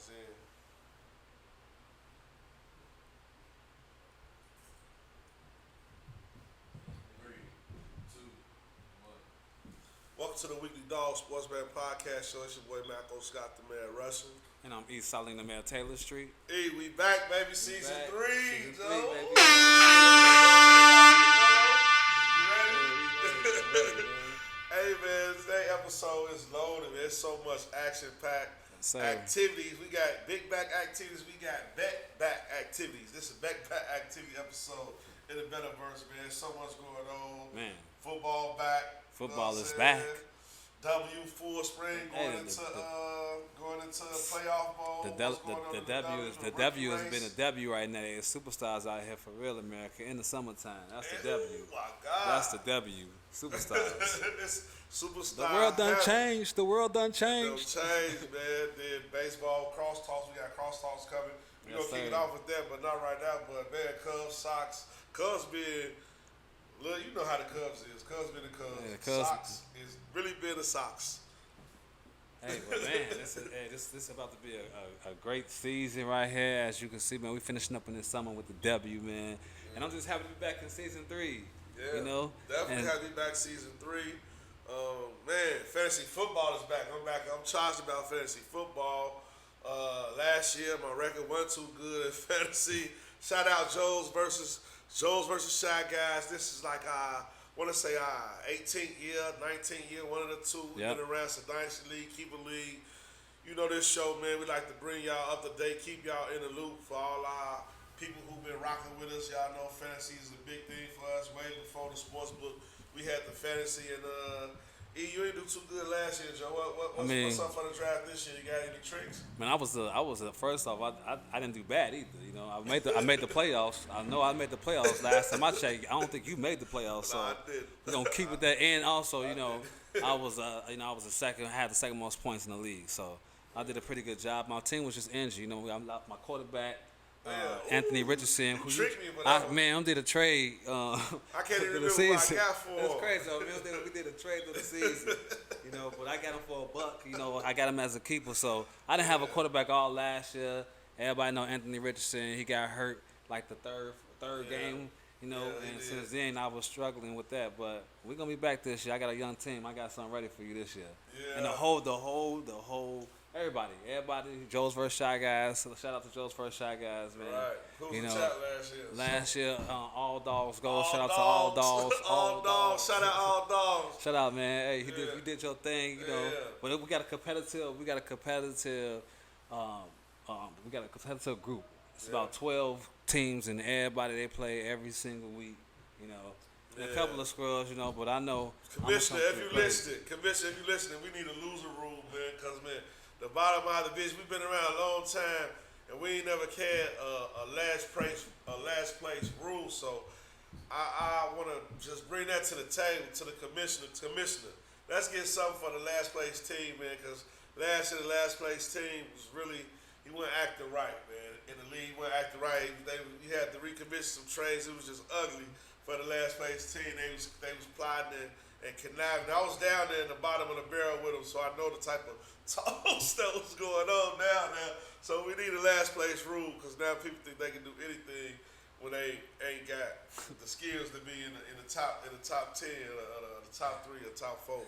us in. Three, two, one. Welcome to the Weekly Dog Sportsman Podcast Show. It's your boy Maco Scott, the man Russell. And I'm East Selling the man Taylor Street. Hey, we back, baby. Season Back. 3, Season Joe. 3, baby. You ready? Hey, man, today's episode is loaded. There's so much action-packed activities. We got big back activities. We got back activities. This is back activity episode in the Metaverse, man. So much going on. Man. Football back. Football is back. W full spring going into playoff mode. The W has been a W right now. There's superstars out here for real America in the summertime. That's the W. Oh my God. That's the W. Superstars. It's superstars. The world done changed. The world done changed. Man. Then baseball, crosstalks. We got crosstalks coming. We're going to kick it off with that, but not right now. But, man, Cubs, Sox. Cubs being, look, you know how the Cubs is. Cubs been the Cubs. Yeah, Sox is really been the Sox. Hey, but man, this is about to be a great season right here. As you can see, man, we finishing up in this summer with the W, man. And I'm just happy to be back in season 3. Yeah, you know, definitely happy to be back season 3. Man, fantasy football is back. I'm back. I'm charged about fantasy football. Last year, my record wasn't too good in fantasy. Shout out Joe's versus Shy Guys. This is like I want to say 18th year, 19th year, one of the two. We've been around some Dynasty League, Keeper League. You know this show, man. We like to bring y'all up to date, keep y'all in the loop for all our people who've been rocking with us. Y'all know fantasy is a big thing for us. Way before the sports book, we had the fantasy. And E, you ain't do too good last year, Joe. What's up for the draft this year? You got any tricks? Man, I was the first off. I didn't do bad either. You know, I made the playoffs. I know I made the playoffs last time I checked. I don't think you made the playoffs. So I did. We're gonna keep it that. And also, you know, I was the second. I had the second most points in the league. So I did a pretty good job. My team was just injured. You know, my quarterback. Anthony Richardson. You tricked me with that one. Man, I did a trade. I can't even remember what I got for him. It's crazy. We did a trade through the season. You know, but I got him for $1. You know, I got him as a keeper. So I didn't have a quarterback all last year. Everybody know Anthony Richardson. He got hurt like the third game. You know, and since then I was struggling with that. But we're gonna be back this year. I got a young team. I got something ready for you this year. Yeah. And the whole. Everybody, Joe's vs. Shy Guys. So shout out to Joe's vs. Shy Guys, man. Right. Who's the chat last year? Last year, All Dogs Go. Shout out to All Dogs. All Dogs. Shout out All Dogs. Shout out, man. Hey, you did your thing, you know. But we got a competitive group. It's about 12 teams, and everybody they play every single week, you know. And a couple of scrubs, you know. But I know. Commissioner, if you listening, we need a loser rule, man. Cause man. The bottom of the bitch, we've been around a long time, and we ain't never had a last place rule. So I want to just bring that to the table, to the commissioner. Let's get something for the last place team, man, because last year the last place team was really, he wasn't acting right, man. In the league, he wasn't acting right. You had to recommission some trades. It was just ugly for the last place team. They was plotting and conniving. I was down there in the bottom of the barrel with them, so I know the type of toast that was going on now. So we need a last place rule, because now people think they can do anything when they ain't got the skills to be in the top 10 or the top 3 or top 4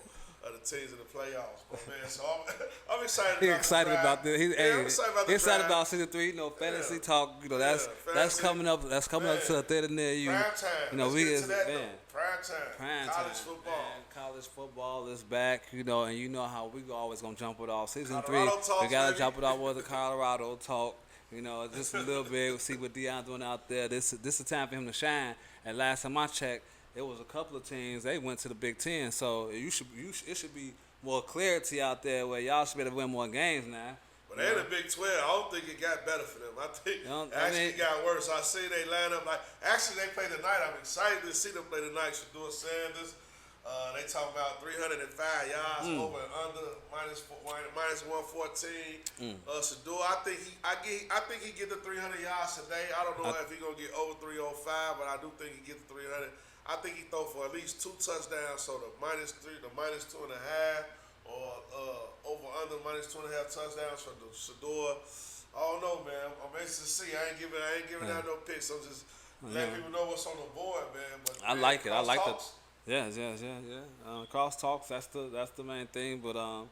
of the teams in the playoffs. But man, so I'm excited. He's excited about this. I'm excited about season 3. You know, fantasy talk. You know, that's coming up. That's coming up to a theater near you. Prime time. You know, Prime time. College football. Man, college football is back. You know, and you know how we always gonna jump it off. Season Colorado 3, talk, we gotta baby. jump it off with the Colorado talk. You know, just a little bit. We'll see what Deion doing out there. This is the time for him to shine. And last time I checked, it was a couple of teams. They went to the Big Ten, so it should be more clarity out there where y'all should be able to win more games now. But they in the Big 12. I don't think it got better for them. I think it got worse. I see they line up actually they play tonight. I'm excited to see them play tonight. Shador Sanders. They talking about 305 yards over and under minus 114. Shador, I think he get the 300 yards today. I don't know if he gonna get over 305, but I do think he get the 300. I think he throw for at least 2 touchdowns. So the minus 2.5 or over under -2.5 touchdowns for the Shador. I don't know, man. I'm anxious to see. I ain't giving out no picks. I'm just letting people know what's on the board, man. But I like it. I like talks. Yeah. Cross talks. That's the main thing. But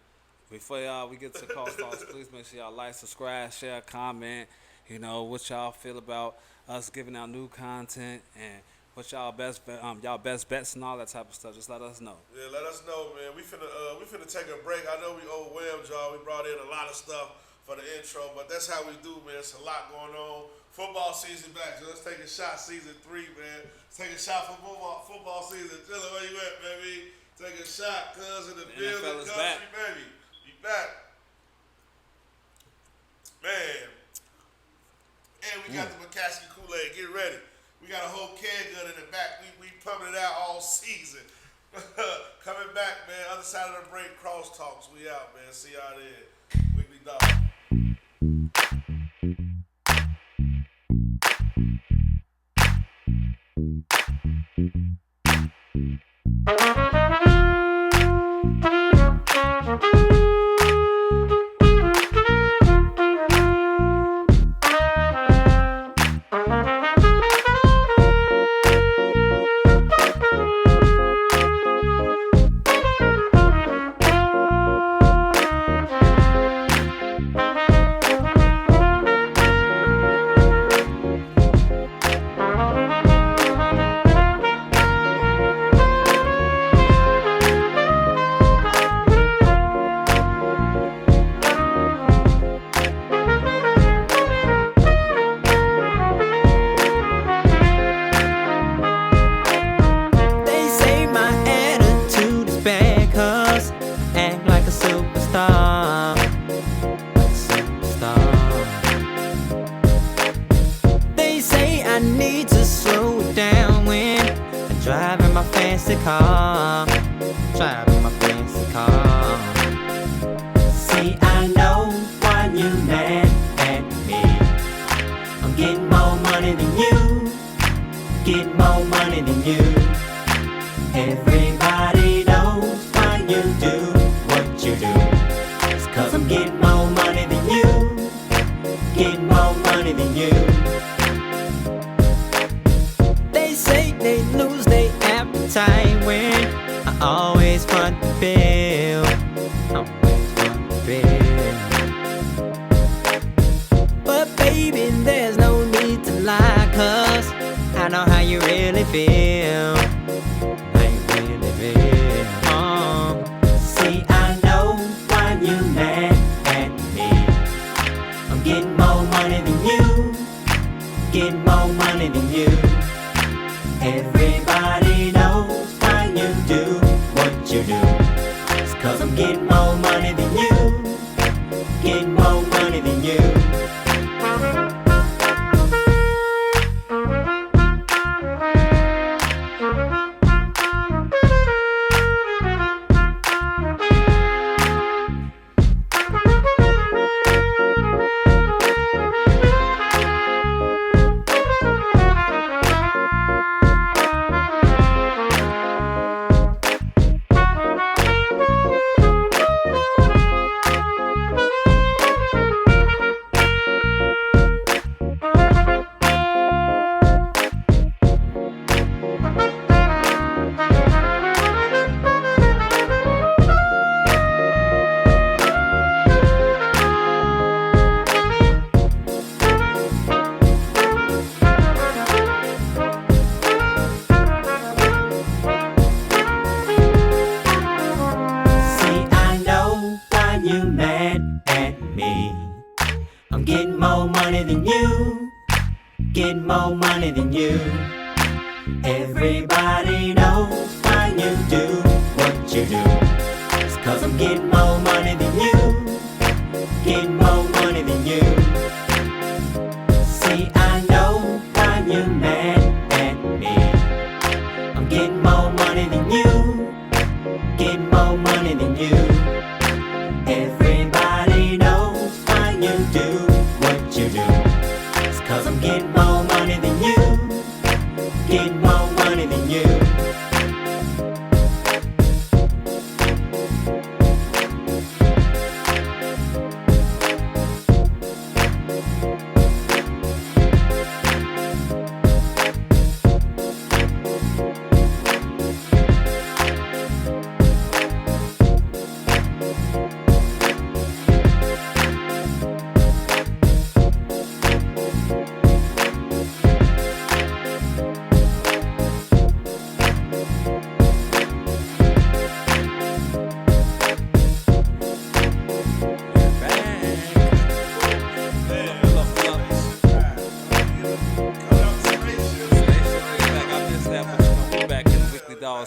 before we get to cross talks, please make sure y'all like, subscribe, share, comment. You know what y'all feel about us giving out new content and what y'all best bets and all that type of stuff. Just let us know. Yeah, let us know, man. We finna take a break. I know we overwhelmed y'all. We brought in a lot of stuff for the intro, but that's how we do, man. It's a lot going on. Football season back, so let's take a shot. Season 3, man. Let's take a shot for football season. Dylan, where you at, baby? Take a shot, cuz in the building, country, back. baby. We back, man. And we got the McCaskey Kool-Aid. Get ready. We got a whole can gun in the back. We pumping it out all season. Coming back, man. Other side of the break, cross talks. We out, man. See y'all there. Weekly Dog.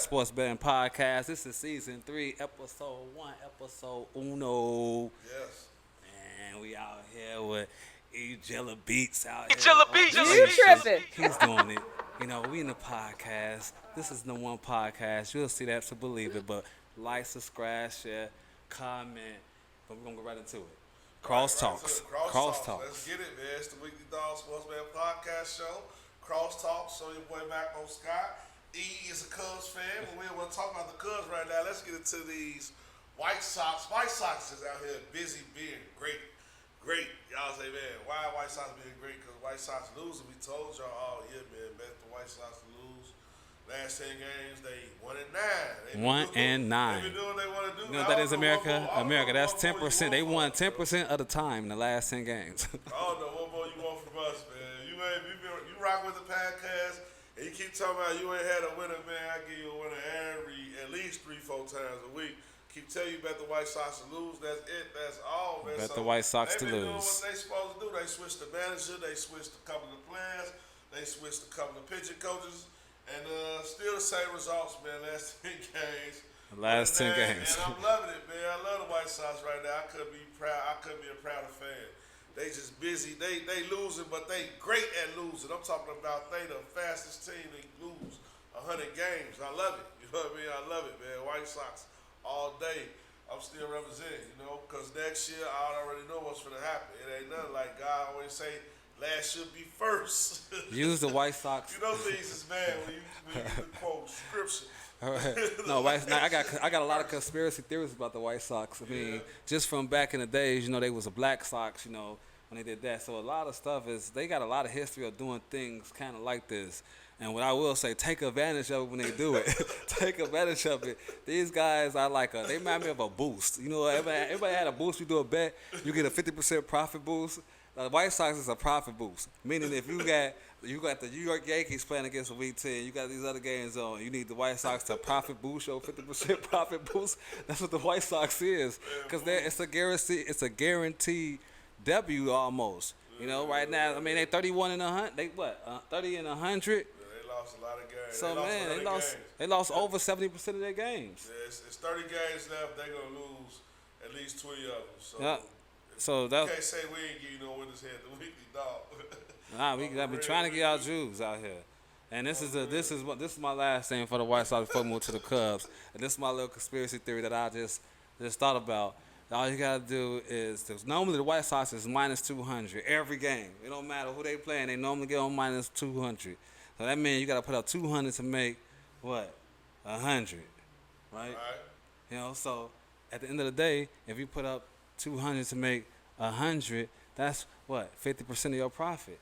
Sports Betting Podcast. This is season 3, episode 1, episode uno. Yes. And we out here with Jella Beats out here. You tripping. He's doing it. You know, we in the podcast. This is the one podcast. You'll see that to believe it. But like, subscribe, share, comment. But we're going to go right into it. Cross Talks. Cross Talks. Let's get it, man. It's the Weekly Dog Sports Betting Podcast show. Cross Talks. So your boy Maco E is a Cubs fan, but we don't want to talk about the Cubs right now. Let's get into these White Sox. White Sox is out here busy being great. Y'all say, man, why are White Sox being great? Because White Sox losing. We told y'all all year, man, bet the White Sox to lose. Last 10 games, they 1-9. 1-9. They been doing what they want to do. You know what that is, America? America, that's 10%. They won 10% of the time in the last 10 games. I don't know what more you want from us, man. You rock with the podcast, and you keep talking about you ain't had a winner, man. I give you a winner at least 3-4 times a week. Keep telling you about the White Sox to lose. That's it. That's all, man. Bet the White Sox to lose. They been doing lose. what they supposed to do. They switched the manager. They switched a couple of players. They switched a couple of pitching coaches. And still the same results, man. Last 10 games. The last 10 games. And I'm loving it, man. I love the White Sox right now. I couldn't be proud. I couldn't be a prouder fan. They just busy. They losing, but they great at losing. I'm talking about they the fastest team to lose 100 games. I love it. You know what I mean? I love it, man. White Sox all day. I'm still representing, you know, because next year I already know what's going to happen. It ain't nothing like God always say, last should be first. Use the White Sox. You know things is bad when you quote scripture. No, I got a lot of conspiracy theories about the White Sox. I mean, just from back in the days, you know, they was a Black Sox, you know, when they did that. So a lot of stuff they got a lot of history of doing things kind of like this. And what I will say, take advantage of it when they do it. Take advantage of it. These guys are they remind me of a boost. You know, everybody had a boost. You do a bet, you get a 50% profit boost. The White Sox is a profit boost. Meaning if you got the New York Yankees playing against the Week 10, you got these other games on, you need the White Sox to profit boost, your 50% profit boost. That's what the White Sox is. Because it's a guaranteed W almost. You know, right now, I mean, they 31 and 100. They what? 30 and 100. Lost a lot of games. So they lost over 70% of their games. Yeah, it's 30 games left. They're gonna lose at least 20 of them. So, yeah. So that you can't say we ain't give you no winners here at the Weekly Dog. Nah, I've been trying to get our Jews out here. And this is my last thing for the White Sox before we move to the Cubs. And this is my little conspiracy theory that I just thought about. All you gotta do is normally the White Sox is minus 200 every game. It don't matter who they playing. They normally get on minus 200. So that means you got to put up 200 to make, what, 100, right? You know, so at the end of the day, if you put up 200 to make 100, that's, what, 50% of your profit,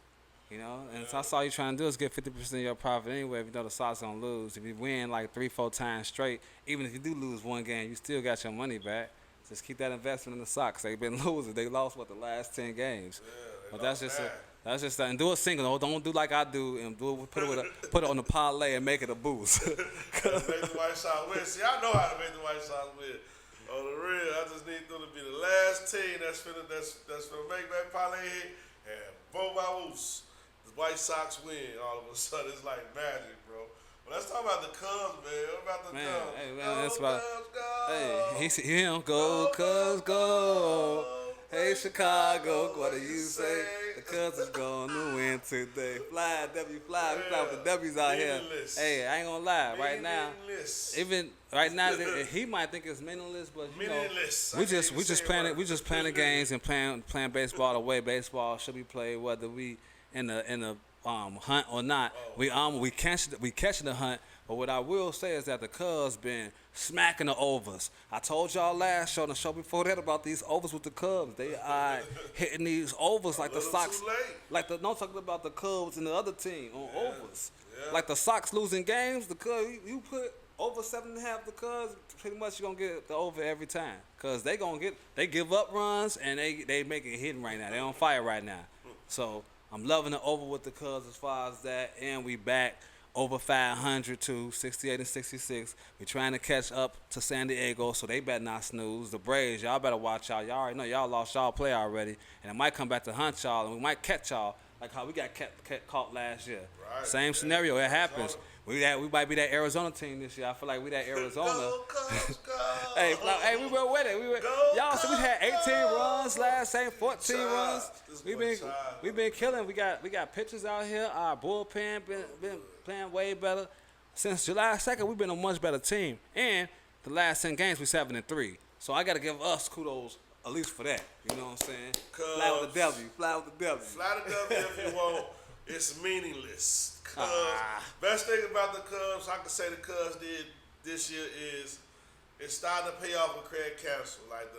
you know? And so that's all you're trying to do is get 50% of your profit anyway if you know the Sox going to lose. If you win like 3-4 times straight, even if you do lose one game, you still got your money back. Just keep that investment in the Sox. They've been losing. They lost, the last 10 games. Yeah, but that's just and do a single. Don't do like I do and put it on the parlay and make it a boost. Make the White Sox win. See, I know how to make the White Sox win. On the real, I just need them to be the last team that's finna make that parlay hit and boom, the White Sox win. All of a sudden, it's like magic, bro. But let's talk about the Cubs, man. What about the Cubs? Hey, man, that's about. Cubs, go. Hey, him go Cubs go. Hey, Chicago, what do you say? The Cubs is going to win today. Fly, W, fly. We fly with the W's out here. Hey, I ain't going to lie. Right now, he might think it's meaningless, but you know, we just playing the games and playing baseball the way baseball should be played, whether we in the hunt or not. We catching the hunt. But what I will say is that the Cubs been smacking the overs. I told y'all last show and the show before that about these overs with the Cubs. They are hitting these overs like the Sox. No, talking about the Cubs and the other team on overs. Yeah. Like the Sox losing games, the Cubs, you put over 7.5 the Cubs, pretty much you're going to get the over every time. Because they give up runs and they make it hitting right now. They on fire right now. So I'm loving the over with the Cubs as far as that. And we back. Over 500 to 68 and 66. We're trying to catch up to San Diego, so they better not snooze. The Braves, y'all better watch y'all. Y'all already know y'all lost y'all play already, and it might come back to hunt y'all, and we might catch y'all like how we got caught last year. Right. Same scenario. It happens. We might be that Arizona team this year. I feel like we that Arizona. Go, Cubs, go. Hey, we were with it. Y'all, so we had 18 runs last game, 14 runs. We've been killing. We got pitchers out here. Our bullpen been playing way better. Since July 2nd, we've been a much better team. And the last 10 games, we 7-3. So I got to give us kudos at least for that. You know what I'm saying? Fly with the W. Fly with the W. Fly the W if you want. It's meaningless. Best thing about the Cubs, I can say the Cubs did this year is it's starting to pay off with Craig Counsell. Like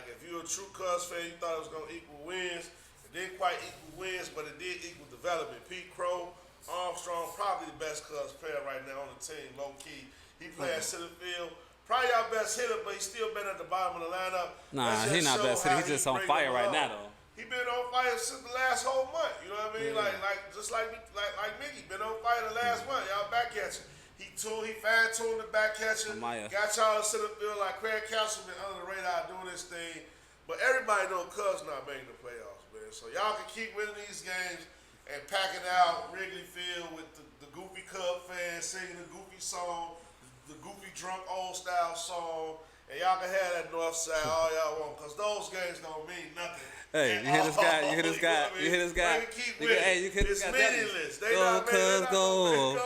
if you're a true Cubs fan, you thought it was gonna equal wins. It didn't quite equal wins, but it did equal development. Pete Crow, Armstrong, probably the best Cubs player right now on the team, low key. He plays center field. Probably our best hitter, but he's still been at the bottom of the lineup. Nah, he's not best hitter. He's just on fire right now, though. He been on fire since the last whole month. You know what I mean? Yeah. Just like Mickey been on fire the last month. Y'all back catching. He fine-tuned the back catching. Got y'all to center field like Craig Counsell been under the radar doing this thing. But everybody know Cubs not making the playoffs, man. So y'all can keep winning these games and packing out Wrigley Field with the goofy Cub fans singing the goofy song. The goofy drunk old style song, and y'all can have that north side all y'all want, cause those games don't mean nothing. Hey, you hear this guy? You hear this guy? You hear this guy? Hey, you hear this guy? It's meaningless. Go Cubs, go!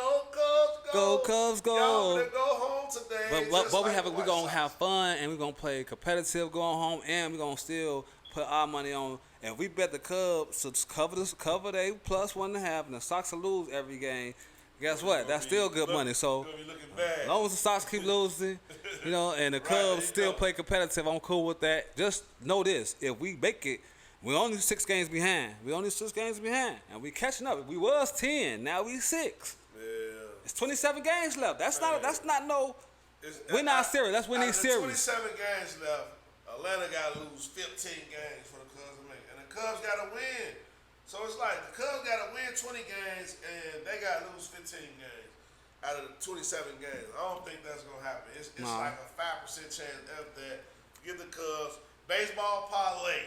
Go Cubs, go! Y'all gonna go home today. But we gonna have fun, and we gonna play competitive going home, and we gonna still put our money on. And we bet the Cubs to cover they plus 1.5, and the Sox will lose every game. Guess what? That's still good money. So as long as the Sox keep losing, and the Cubs still play competitive, I'm cool with that. Just know this: if we make it, we're only 6 games behind. And we catching up. We was 10, now we 6. Yeah. It's 27 games left. We're not serious. Let's win these series. 27 games left. Atlanta got to lose 15 games for the Cubs to make, and the Cubs got to win. So it's like the Cubs got to win 20 games and they got to lose 15 games out of the 27 games. I don't think that's going to happen. It's like a 5% chance of that. Give the Cubs baseball parlay.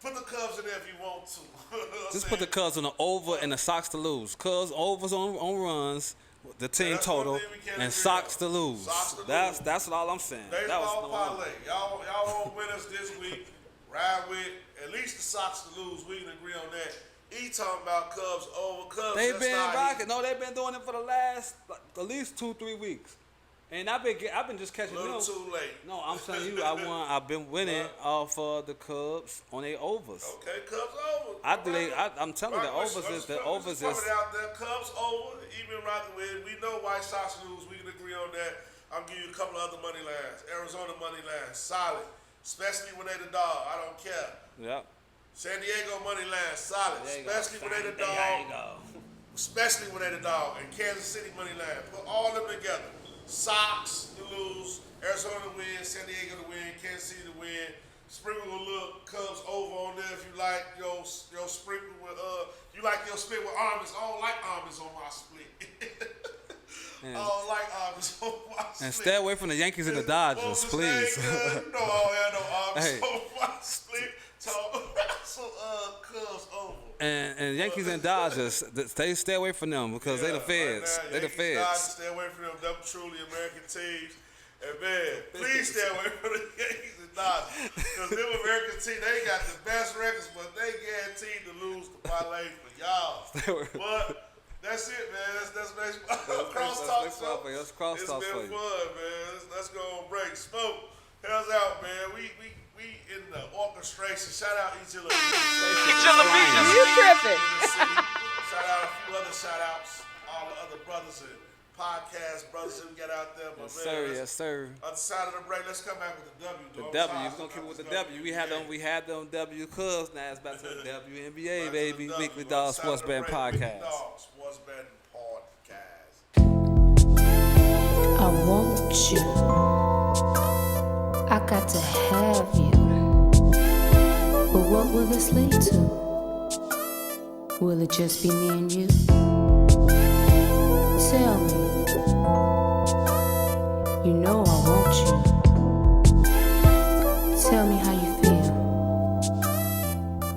Put the Cubs in there if you want to. Just put the Cubs on the over and the Sox to lose. Cubs overs on runs, the team total, and Sox to lose. That's all I'm saying. Baseball parlay. Y'all want winners this week. Ride with at least the Sox to lose. We can agree on that. He talking about Cubs over. Cubs. They've been rocking. No, they've been doing it for the last at least 2-3 weeks, and I've been just catching them. A little too late. No, I'm telling you, I've been winning off of the Cubs on their overs. Okay, Cubs over. I'm telling you, the overs is. Out there, Cubs over. Even rocking with it. We know White Sox lose. We can agree on that. I'll give you a couple of other money lines. Arizona money lines, solid, especially when they the dog. I don't care. Yep. San Diego money line, solid, especially when they the dog. Especially when they the dog. And Kansas City money line. Put all of them together. Sox to lose, Arizona to win, San Diego to win, Kansas City to win. Sprinkle a little Cubs over on there if you like your sprinkle with you like your split with almonds. I don't like almonds on my split. I don't like almonds on my split. And stay away from the Yankees and the Dodgers, please. You know I don't have no almonds on my split. So Cubs over. And Yankees and Dodgers, stay away from them because they the feds. They the feds. Dodgers, stay away from them. Them truly American teams. And man, please stay away from the Yankees and Dodgers because them American teams, they got the best records, but they guaranteed to lose the parlay for y'all. But that's it, man. That's baseball. Crosstalk. That's crosstalk for you. It's been fun, man. Let's go on break. Smoke. How's out, man? We in the orchestration. Shout out each of the You tripping. Shout out a few other shout outs. All the other brothers and podcast brothers that we got out there. But Yes, sir. Other side of the break, let's come back with the W. The W. We're gonna keep it with the W. We had them W Cubs. Now it's back to the WNBA, baby. Weekly Dog Sports Betting Podcast. Sports Betting Podcast. I want you. I got to have you. But what will this lead to? Will it just be me and you? Tell me. You know I want you. Tell me how you feel.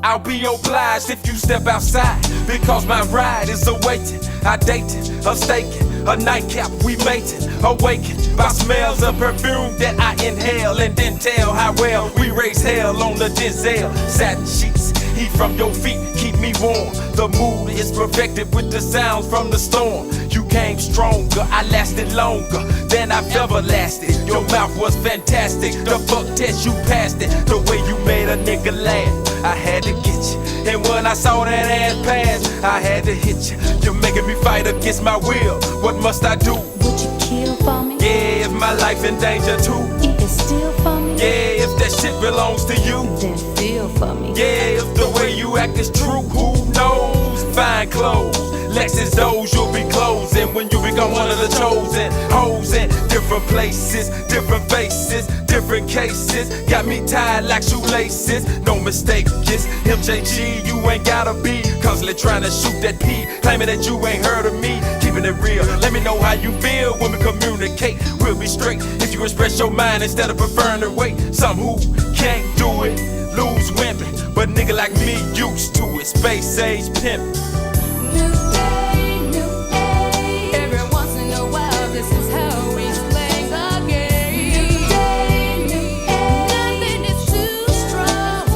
I'll be obliged if you step outside, because my ride is awaiting. I dated, I'm staking, A nightcap we mating, awakened by smells of perfume that I inhale, and then tell how well we raise hell on the Denzel. Satin sheets, heat from your feet, keep me warm. The mood is perfected with the sounds from the storm. You came stronger, I lasted longer than I've ever lasted. Your mouth was fantastic, the fuck test you passed it. The way you made a nigga laugh, I had to get you. And when I saw that ass pass, I had to hit you. You're making me fight against my will, what must I do? Would you kill for me? Yeah, if my life in danger too. You can steal for me? Yeah, if that shit belongs to you. Then feel for me. Yeah, if the way you act is true, who knows? Fine clothes, Lexus doors you'll be closing when you become one of the chosen. Hoes in different places, different faces, different cases. Got me tied like shoelaces, no mistake, it's MJG, you ain't gotta be constantly trying to shoot that P, claiming that you ain't heard of me, keeping it real. Let me know how you feel when we communicate. We'll be straight if you express your mind instead of preferring to wait. Some who can't do it lose women, but nigga like me used to it. Space age pimpin'. New day, new day. Every once in a while, this is how we slang the game. New day, new day. Nothing is too strong.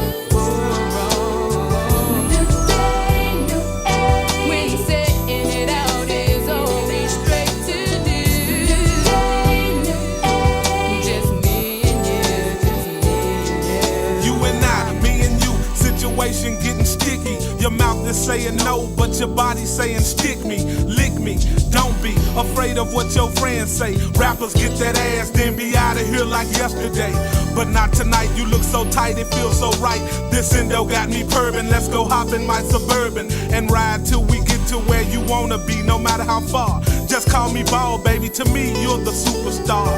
New day, new day. When setting it out is always straight to do. New day, new day. Just me and you, just me and you. You and I, me and you, situation getting sticky. Your mouth is saying no, but your body saying stick me, lick me. Don't be afraid of what your friends say. Rappers get that ass, then be out of here like yesterday. But not tonight, you look so tight, it feels so right. This endo got me purring, let's go hop in my Suburban and ride till we get to where you wanna be, no matter how far. Just call me ball, baby, to me you're the superstar.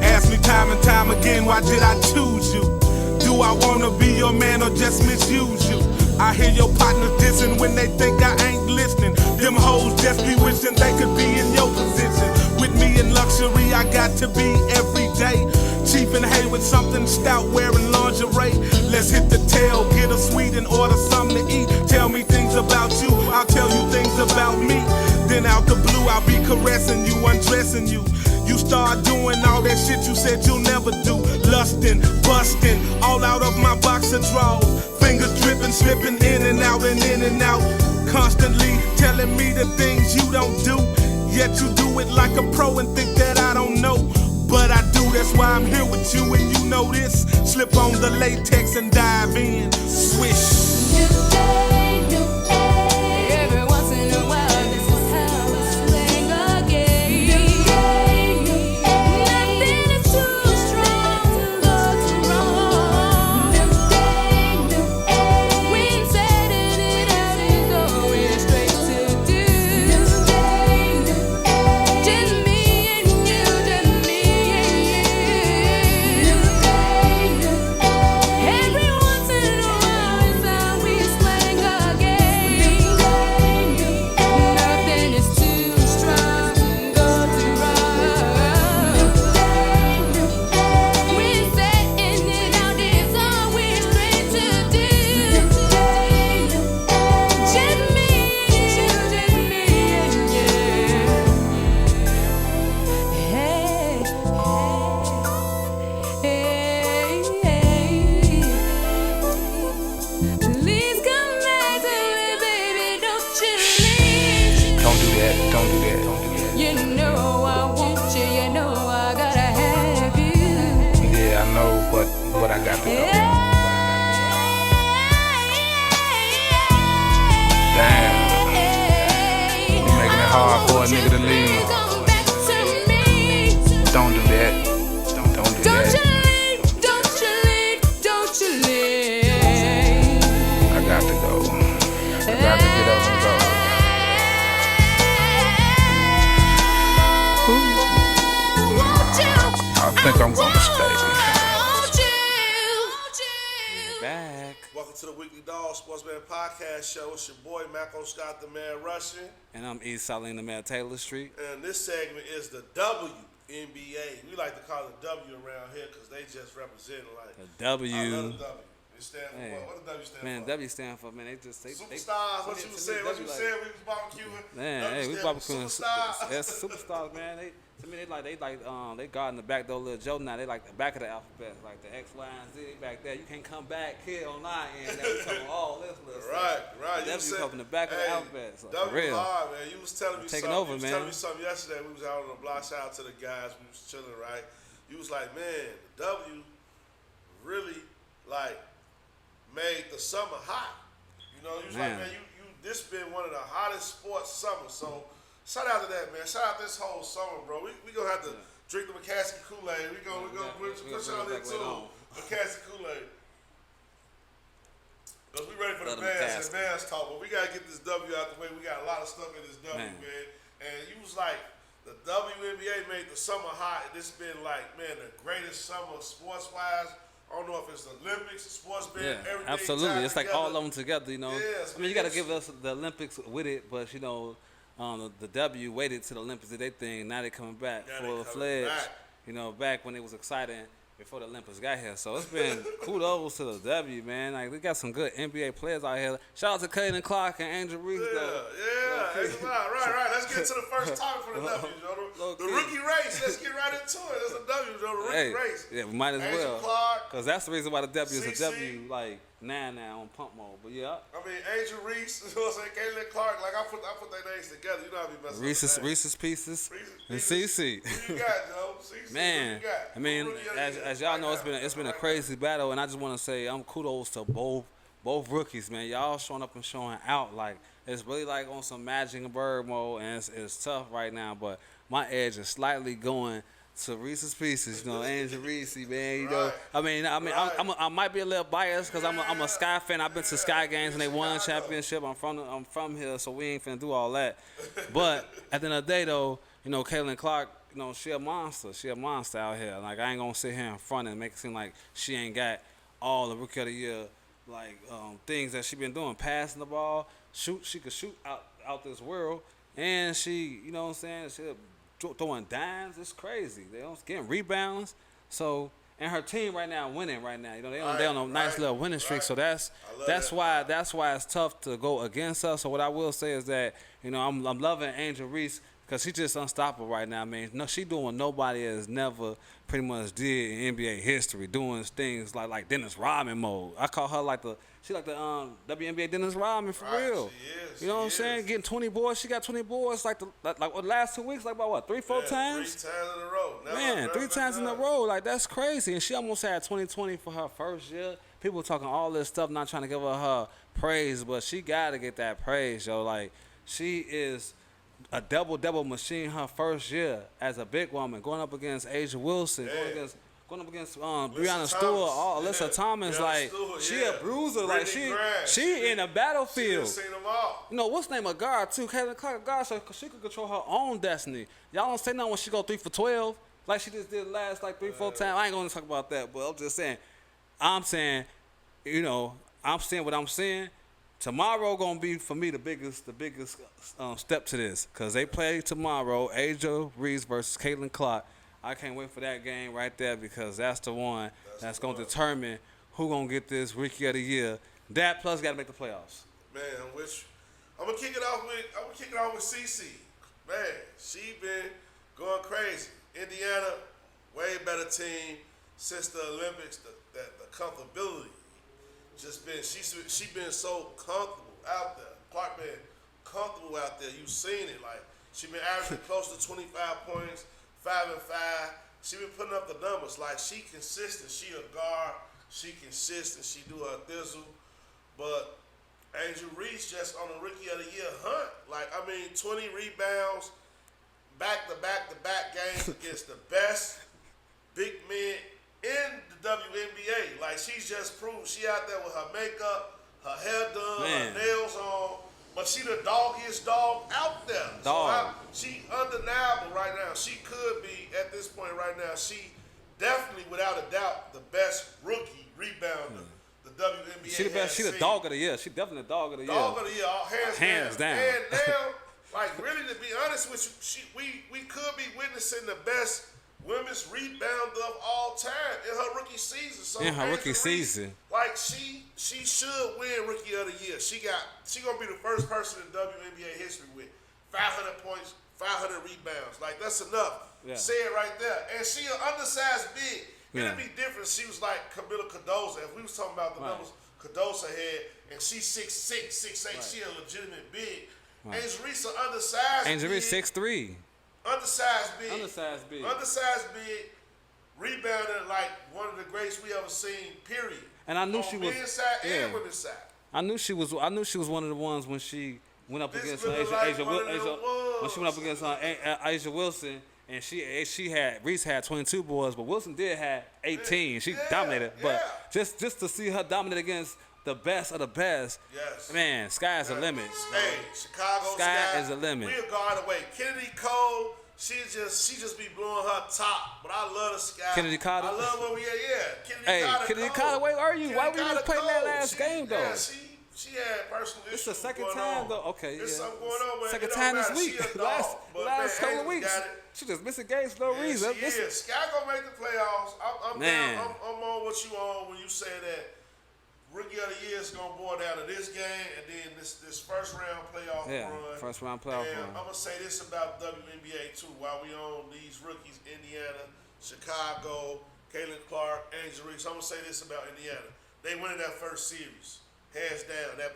Ask me time and time again, why did I choose you? Do I wanna be your man or just misuse you? I hear your partners dissing when they think I ain't listening. Them hoes just be wishing they could be in your position. With me in luxury, I got to be every day. Chief and hay with something stout, wearing lingerie. Let's hit the tail, get a sweet and order something to eat. Tell me things about you, I'll tell you things about me. Then out the blue, I'll be caressing you, undressing you. You start doing all that shit you said you'll never do. Lusting, busting, all out of my boxer drawers. Fingers dripping, slipping in and out and in and out. Constantly telling me the things you don't do. Yet you do it like a pro and think that I don't know. But I do, that's why I'm here with you and you know this. Slip on the latex and dive in. Swish. New day, new day. Every once in a while, this is how we slang again. New day, new day. Nothing is too strong to go too wrong. New day, new day. When setting it out is always straight to do. New day, new day. Just me and you, just me and you. New day, new day. Every once in a while is how we slang again. Nothing is too strong to go too wrong. When setting it out is always straight to do. Just me and you, just me and you. Hey, hey, hey. Please come back to me, baby, don't you leave. Don't do that, don't do that, don't do that. You know I want you, you know I gotta have you. Yeah, I know, but I got to go. Damn, you making it hard for a nigga to leave. Come back to me. Don't do that, don't do Don't you that. leave, don't you leave, don't you leave. I got to go. I got to get up and go. I think I'm gonna stay. Back. Welcome to the Weekly Dog Sportsman Podcast Show. It's your boy Maco Scott, the man rushing. And I'm East Saline, the man Taylor Street. And this segment is the WNBA. We like to call it W around here because they just represent like The W. I love the W. It stand for Hey, what? What the W stand Man, for? W stand for, man, they just, they Superstars, what you was saying, we was barbecuing. Man, W hey, we stand for barbecuing. superstars. That's superstars, man. They guarding the back door, little Joe now. They like the back of the alphabet, like the X, Y, and Z back there. You can't come back here on our end. Now we talking all this little stuff. Right. W come in the back of the alphabet. So for W real. hard, man. You was telling me Taking something. over, you was man. telling me something yesterday. We was out on the block. Shout out to the guys. We was chilling, right? You was like, man, the W really like made the summer hot. You know, you was like, man, you this been one of the hottest sports summers. So shout out to that, man. Shout out this whole summer, bro. We gonna have to drink the McCaskey Kool-Aid. We gonna put y'all in too. McCaskey Kool-Aid. Cause we ready for the bands talk, but we gotta get this W out the way. We got a lot of stuff in this W, man. And you was like, the WNBA made the summer hot, and this has been like, man, the greatest summer sports-wise. I don't know if it's the Olympics, the sports band, everything. Absolutely. It's together. like all of them together, you know. Yes, I mean, you got to give us the Olympics with it, but, you know, the W waited to the Olympics, did their thing. Now they coming back full-fledged. You know, back when it was exciting before the Olympics got here. So it's been kudos to the W, man. Like, we got some good NBA players out here. Shout out to Caitlin Clark and Angel Reese, though. Right. Let's get to the first topic for the W, Joe. The rookie race. Let's get right into it. That's a W, Joe. The rookie race. Yeah, we might as Angel well. Clark, because that's the reason why the W is a CC. W, like, now on pump mode. But, yeah. I mean, Angel Reese, you know what I'm saying? Caitlin Clark, like, I put their names together. You know how I be messing up. Reese's Pieces and Pieces. CC. Who you got, Joe? CC, Man, who you got? I mean, as y'all know, it's been a crazy battle, and I just want to say I'm kudos to both rookies, man. Y'all showing up and showing out. Like, it's really like on some Magic and Bird mode, and it's tough right now. But my edge is slightly going to Reese's Pieces, you know, Angel Reese, man. You know, I mean, I might be a little biased because I'm a Sky fan. I've been to Sky games and they won championship. I'm from here, so we ain't finna do all that. But at the end of the day, though, you know, Caitlin Clark, you know, she a monster. She a monster out here. Like, I ain't gonna sit here in front and make it seem like she ain't got all the Rookie of the Year like things that she been doing, passing the ball, she could shoot out this world, and she, you know what I'm saying, she throwing dimes. It's crazy. They don't getting rebounds. So, and her team right now winning right now. You know, they on a nice little winning streak. So that's why it's tough to go against us. So what I will say is that, you know, I'm loving Angel Reese because she's just unstoppable right now, man. No, she doing nobody has never pretty much did in NBA history, doing things like Dennis Rodman mode. I call her like the WNBA Dennis Rodman for real. She is. You know what I'm saying? Getting 20 boards. She got 20 boards like the last 2 weeks, like about what, 3-4 times? 3 times in a row. Man, 3 times in a row. Like, that's crazy. And she almost had 2020 for her first year. People talking all this stuff, not trying to give her praise, but she got to get that praise, yo. Like, she is a double machine her first year as a big woman, going up against Asia Wilson, going up against Breonna Stewart, Alyssa Thomas. Breonna like, Stewart, she a bruiser. Brittany like, she in a battlefield. She seen them all. You know, what's the name of guard, too? Caitlin Clark, guard, so she could control her own destiny. Y'all don't say nothing when she go 3 for 12, like she just did last, like, 3-4 times. I ain't going to talk about that, but I'm just saying. I'm saying, you know, I'm saying what I'm saying. Tomorrow gonna be for me the biggest step to this, cause they play tomorrow. Angel Reese versus Caitlin Clark. I can't wait for that game right there because that's the one that's gonna determine who gonna get this Rookie of the Year. That plus got to make the playoffs. Man, I'm gonna kick it off with CC. Man, she been going crazy. Indiana, way better team since the Olympics. The comfortability. Just been she been so comfortable out there. Clark been comfortable out there. You've seen it. Like, she been averaging close to 25 points, 5 and 5. She been putting up the numbers. Like, she consistent. She a guard. She consistent. She do her thizzle. But Angel Reese just on a Rookie of the Year hunt. Like, I mean, 20 rebounds, back-to-back games against the best big men in the WNBA. Like, she's just proved she out there with her makeup, her hair done, her nails on, but she the doggiest dog out there. Dog. So she undeniable right now. She could be, at this point right now, she definitely, without a doubt, the best rookie rebounder the WNBA She the best. She the dog of the year. She definitely the dog of the year. Dog of the year, hands down. And now, like, really, to be honest with you, we could be witnessing the best women's rebounder of all time in her rookie season. So In her Angel rookie Reese, season. like she should win Rookie of the Year. She gonna be the first person in WNBA history with 500 points, 500 rebounds. Like that's enough. Yeah. Say it right there. And she an undersized big. Yeah. It'd be different. She was like Camila Cardoza. If we was talking about the Right. numbers Cardoza had, and she's 6'6", 6'8", Right. she a legitimate big. Right. Angel Reese an undersized. Angel Reese big. 6'3". Undersized big. Undersized big. Undersized big. Rebounding like one of the greats we ever seen. Period. And I knew on she was. men's side Yeah. and women's side. I knew she was one of the ones when she went up This against look Asia, like Asia, one of them Asia when she went up ones. against Asia Wilson, and Reese had 22 boys, but Wilson did have 18. She Yeah, dominated, yeah. but just to see her dominate against the best of the best, Yes. man, sky's the limit. Hey, Chicago Sky is the limit. We'll guard away. Kennedy Cole, she just be blowing her top, but I love the Sky. Kennedy Carter? I love when we Kennedy Hey, Carter. Kennedy Cole. Carter, where are you? Kennedy Why we Carter just playing that Cole. last game, though? Yeah, she had personal issues. It's the second going time on. though. Okay, There's yeah. something going on, man. Second It don't time this matter. week. She a dog, but last couple of Angel's weeks. got it. She just missing games for no Yeah, reason. she This- is. Sky gonna make the playoffs. I'm Man. down. I'm on what you on when you say that Rookie of the Year is gonna boil down to this game and then this first round playoff Yeah, run. first round playoff and run. I'm gonna say this about WNBA too. While we on these rookies, Indiana, Chicago, Caitlin Clark, Angel Reese. I'm gonna say this about Indiana. They winning that first series, hands down. That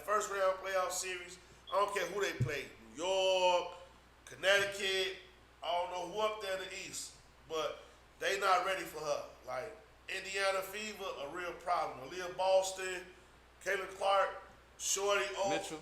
first round playoff series. I don't care who they played. New York, Connecticut. I don't know who up there in the East, but they not ready for her. Like Indiana Fever, a real problem. Aaliyah Boston, Caitlin Clark, Shorty Mitchell.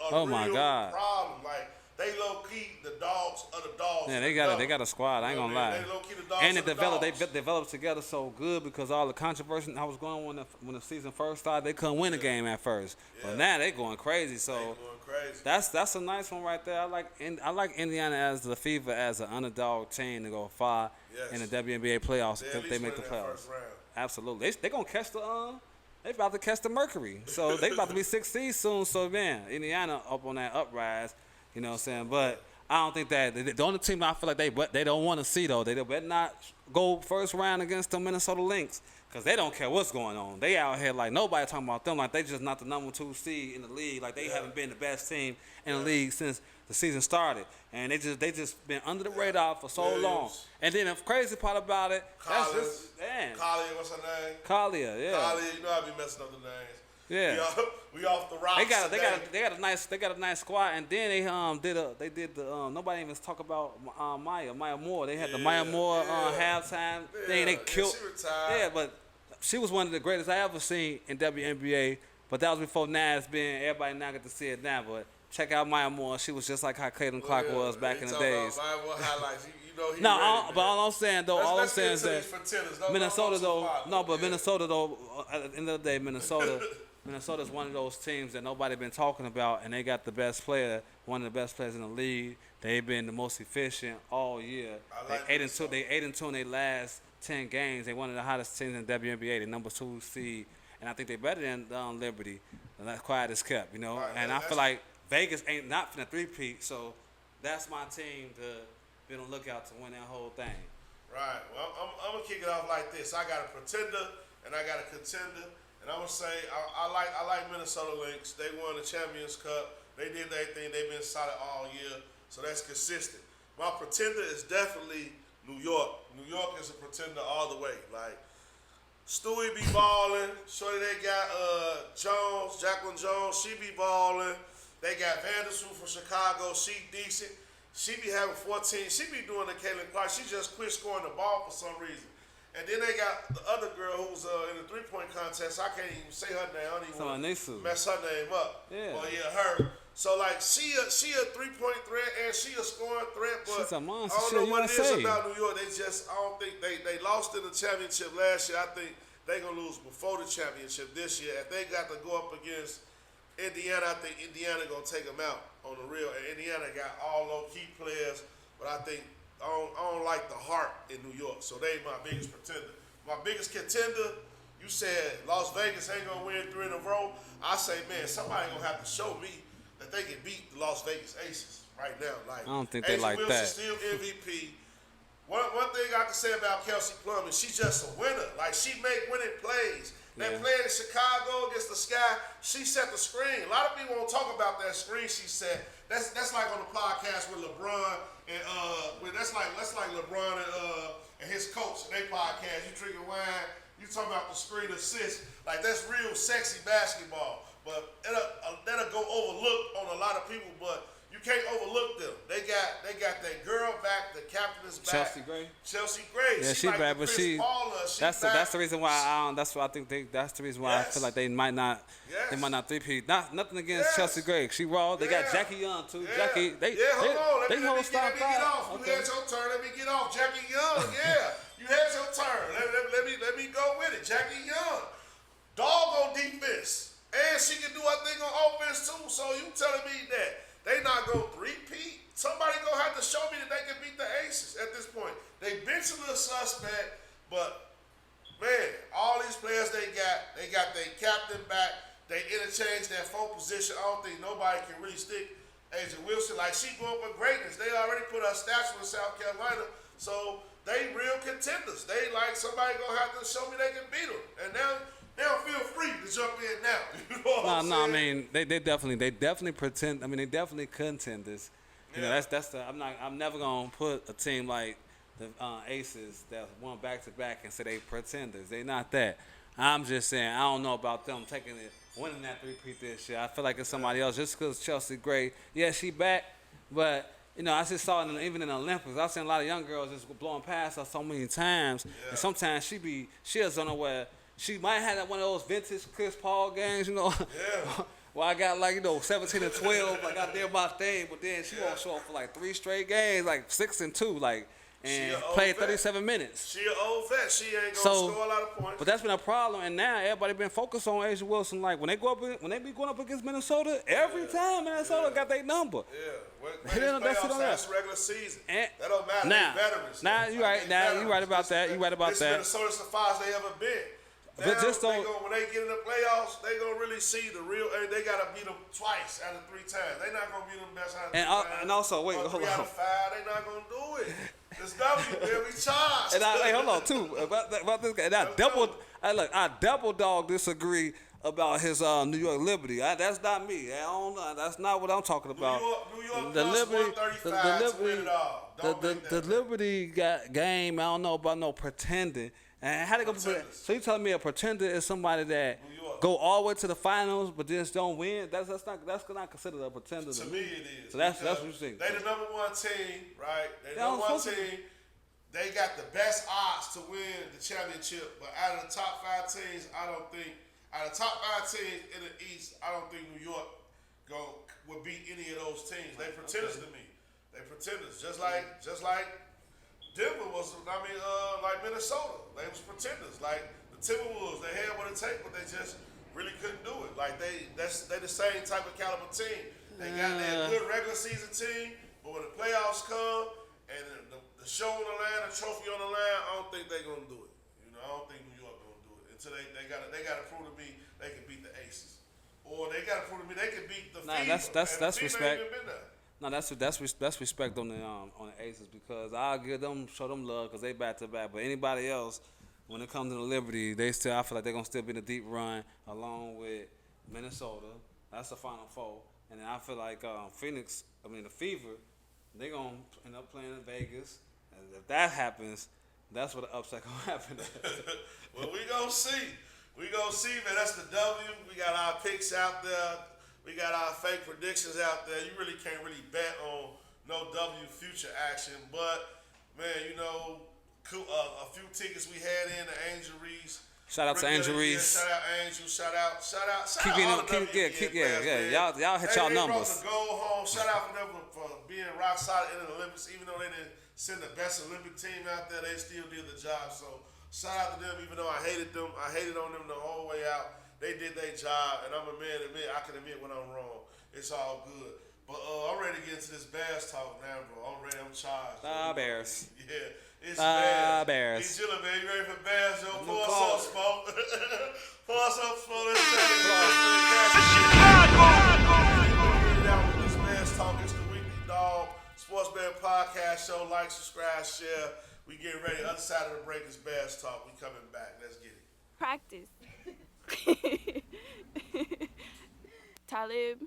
a Oh, real my God. problem. Like they low key the dogs of the dogs. Yeah, of they the got dogs. they got a squad. I ain't gonna lie. They low key the dogs And of they the developed dogs. developed together so good because all the controversy that was going on when the season first started, they couldn't win the game at first. Yeah. But now they going crazy. So They going crazy. that's a nice one right there. I like Indiana as the Fever as an underdog team to go far Yes. in the WNBA playoffs They at if least they make win the that playoffs. first round. Absolutely. They gonna catch they about to catch the Mercury. So they about to be 6 seeds soon. So man, Indiana up on that uprise. You know what I'm saying? But I don't think that the only team I feel like they don't want to see though. They better not go first round against the Minnesota Lynx because they don't care what's going on. They out here like nobody talking about them like they just not the number 2 seed in the league. Like they haven't been the best team in the league since the season started, and they just been under the radar for so long. And then the crazy part about it, that's just man, Collier, what's her name? Collier, yeah. Collier, you know I be messing up the names. Yeah. We off the rocks. They got a nice squad, and then they did the nobody even talk about Maya Moore. They had the Maya Moore halftime thing. They killed. She retired. Yeah, but she was one of the greatest I ever seen in WNBA. But that was before Nas been. Everybody now get to see it now. But check out Maya Moore. She was just like how Caitlin Clark was back in the days. Maya Moore highlights. You know he No, ready, but all I'm saying though, let's get into these pretenders. Don't Minnesota go too though, far, no, but yeah. Minnesota though, at the end of the day, Minnesota's one of those teams that nobody been talking about, and they got the best player, one of the best players in the league. They've been the most efficient all year. I like They 8-2 in their last 10 games. They one of the hottest teams in the WNBA. They number 2 seed, and I think they're better than Liberty. And that's quiet as kept, you know. Right, and I that's- feel like Vegas ain't not finna three-peat, so that's my team to be on the lookout to win that whole thing. Right. Well, I'm gonna kick it off like this. I got a pretender and I got a contender, and I'm gonna say I like Minnesota Lynx. They won the Champions Cup. They did their thing. They've been solid all year, so that's consistent. My pretender is definitely New York. New York is a pretender all the way. Like Stewie be balling. Shorty they got Jones, Jacqueline Jones. She be balling. They got Vandersloot from Chicago. She decent. She be having 14. She be doing the Caitlin Clark. She just quit scoring the ball for some reason. And then they got the other girl who's in the 3-point contest. I can't even say her name. I don't even want to mess her name up. Yeah. Oh yeah, her. So like she a 3-point threat and she a scoring threat, but She's a monster. I don't Shit, know what it is USA. about New York. They just I don't think they lost in the championship last year. I think they gonna lose before the championship this year. If they got to go up against Indiana, I think Indiana gonna take them out on the real. And Indiana got all low key players, but I think I don't like the heart in New York. So they my biggest pretender. My biggest contender, you said Las Vegas ain't gonna win 3 in a row. I say, man, somebody gonna have to show me that they can beat the Las Vegas Aces right now. Like I don't think they Asia like Wilson that. still MVP. One thing I can say about Kelsey Plum is she's just a winner. Like, she make winning plays. That play in Chicago against the Sky, she set the screen. A lot of people won't talk about that screen she set. That's like on the podcast with LeBron and that's like LeBron and his coach and they podcast. You drinking wine, you talking about the screen assist. Like, that's real sexy basketball. But that'll go overlooked on a lot of people, but you can't overlook them. They got that girl back, the captain is back. Chelsea Gray. Yeah, she like back, but Chris Paula. That's the reason why that's what I think that's the reason why I feel like they might not three-peat. Nothing against Chelsea Gray. She raw. They got Jackie Young too. Jackie, hold on. Let me get off. Okay. You had your turn. Let me get off. Jackie Young. Yeah, you had your turn. Let me go with it. Jackie Young, dog on defense, and she can do her thing on offense too. So you telling me that they not gonna three-peat? Somebody gonna have to show me that they can beat the Aces at this point. They bench a little suspect, but man, all these players they got their captain back. They interchange that 4 position. I don't think nobody can really stick Asia Wilson. Like, she grew up with greatness. They already put her statue in South Carolina, so they real contenders. They like somebody gonna have to show me they can beat them. And now they don't feel free to jump in now. You know what I'm saying? I mean, they definitely pretend. I mean, they definitely contenders. You know, that's the. I'm never gonna put a team like the Aces that won back-to-back and say they pretenders. They not that. I'm just saying I don't know about them winning that three-peat this year. I feel like it's somebody else just because Chelsea Gray. Yeah, she back, but you know I just saw it even in the Olympics. I've seen a lot of young girls just blowing past her so many times, and sometimes she is on her where she might have one of those vintage Chris Paul games, you know. Yeah. Well, I got 17 and 12. I got there my thing, but then she won't show up for 3 straight games, 6 and 2, and played 37 minutes. She an old vet. She ain't gonna score a lot of points. But that's been a problem, and now everybody been focused on Asia Wilson. Like when they be going up against Minnesota, every time Minnesota got their number. Yeah, that's regular season. That don't matter. Now, they veterans. Now you right. Now you right about that. You right about that. Minnesota's the farthest they ever been. Now, but just don't. When they get in the playoffs, they gonna really see the real. They gotta beat them twice out of 3 times. They not gonna beat them best out of 3 times. And also, wait, hold 3 out on. of 5, they not gonna do it. It's W, man. We charged. And hold on too about this guy. And I double dog disagree about his New York Liberty. That's not me. I don't know. That's not what I'm talking about. New York the Liberty, 135 to win it all. The Liberty game. I don't know about no pretending. And how they go? So you telling me a pretender is somebody that go all the way to the finals but just don't win? That's not considered a pretender. To me, it is. So that's what you think. They the number 1 team, right? They the number 1 team. They got the best odds to win the championship. But out of the top 5 teams, I don't think. Out of the top 5 teams in the East, I don't think New York would beat any of those teams. They pretenders to me. They pretenders, just like Denver was. Like Minnesota. They was pretenders. Like the Timberwolves, they had what it takes, but they just really couldn't do it. Like they the same type of caliber team. They got that good regular season team, but when the playoffs come and the show on the line, the trophy on the line, I don't think they're gonna do it. You know, I don't think New York gonna do it until they gotta prove to me they can beat the Aces, or they gotta prove to me they can beat the Fever. That's respect. No, that's respect on the Aces because I'll show them love because they back to back. But anybody else, when it comes to the Liberty, I feel like they're gonna still be in a deep run along with Minnesota. That's the Final Four, and then I feel like the Fever, they're gonna end up playing in Vegas. And if that happens, that's what the upset gonna happen. Well, we gonna see. Man. That's the W. We got our picks out there. We got our fake predictions out there. You really can't bet on no W future action. But, man, a few tickets we had in, the Angel Reese. Shout out to Angel Reese. Shout out Angel. Shout out Y'all hit y'all numbers. They brought the gold home. Shout out for them for being rock solid in the Olympics. Even though they didn't send the best Olympic team out there, they still did the job. So, shout out to them, even though I hated them. I hated on them the whole way out. They did their job, and I'm a man I can admit when I'm wrong. It's all good. But I'm ready to get into this Bears talk now, bro. I'm charged. Bears. Yeah, it's Bears. Hey, Jilla, man, you ready for Bears? Yo, pour us up, Smoke. Pour us up, Smoke. Let's take it. Down with this Bears talk. It's the Weekly Dog Sports Bet Podcast Show. Like, subscribe, share. We getting ready. Other side of the break is Bass Talk. We coming back. Let's get it. Practice. Talib,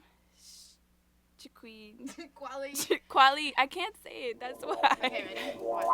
Jaqueen, Kweli. I can't say it. That's why. Okay, ready? Watch.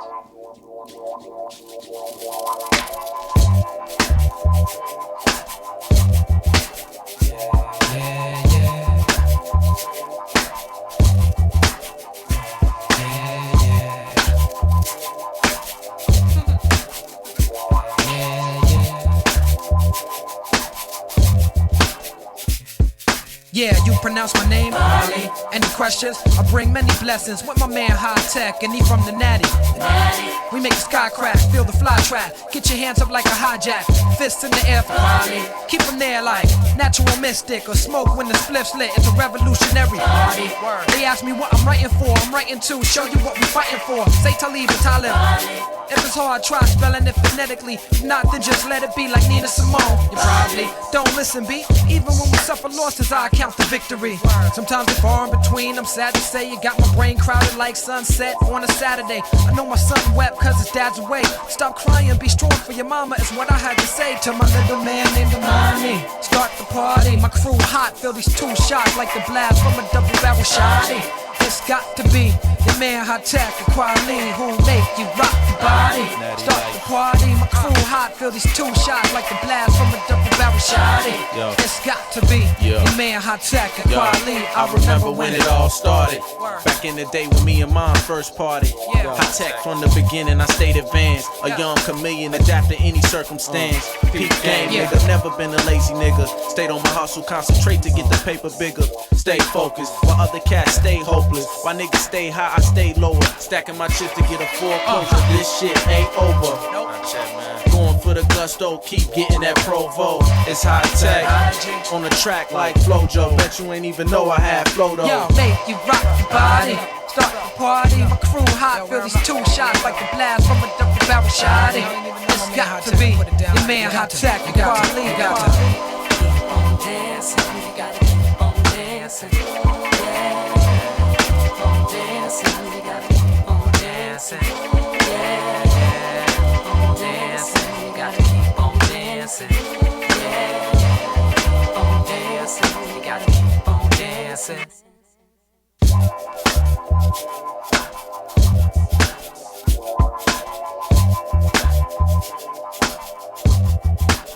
Yeah, you pronounce my name? Parlay. Any questions? I bring many blessings with my man High Tech, and he from the Natty. We make the sky crack, feel the fly trap. Get your hands up like a hijack, fists in the air for Parlay. Keep them there like natural mystic or smoke when the spliff's lit. It's a revolutionary party. They ask me what I'm writing for. I'm writing to show you what we fighting for. Say Talib or Talib. If it's hard, try spelling it phonetically. If not, then just let it be like Nina Simone. You probably don't listen, B. Even when we suffer losses, I count the victory. Sometimes it's far in between. I'm sad to say you got my brain crowded like sunset on a Saturday. I know my son wept cause his dad's away. Stop crying, be strong for your mama is what I had to say to my little man named Amani. Start the party, my crew hot. Feel these two shots like the blast from a double barrel shotty. It's got to be your man High Tech and Kweli who make you rock the body. Start the party, my crew hot. Feel these two shots like the blast from a double barrel shotty. It's got to be your man High Tech and Kweli. I remember when it all started. Back in the day when me and mom first party. High Tech from the beginning, I stayed advanced. A young chameleon, adapt to any circumstance. Peak game, nigga, never been a lazy nigga. Stayed on my hustle, concentrate to get the paper bigger. Stay focused, while other cats stay hopeless. Why niggas stay high, I stay lower. Stacking my chips to get a foreclosure. This shit ain't over. Going for the gusto, keep getting that Provo. It's High Tech on the track like Flojo. Bet you ain't even know I had flow though. Yo, make you rock your body. Start the party, my crew hot. Feel these two shots like the blast from a double barrel shotty. It's got to be your man High Tech and Kweli. Got to keep on dancing, you gotta keep on dancing.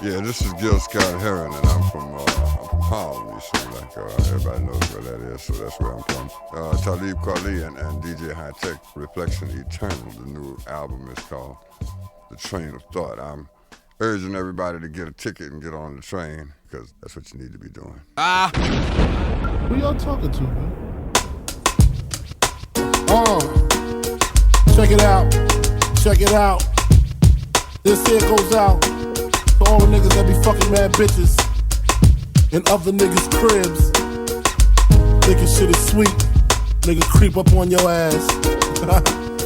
Yeah, this is Gil Scott Heron, and I'm from Harlem, you see, like everybody knows where that is, so that's where I'm from. Talib Kweli and DJ High Tech, Reflection Eternal, the new album is called The Train of Thought. I'm urging everybody to get a ticket and get on the train, because that's what you need to be doing. Who y'all talking to, man? Check it out. Check it out. This here goes out to all the niggas that be fucking mad bitches in other niggas' cribs. Thinking shit is sweet. Niggas creep up on your ass.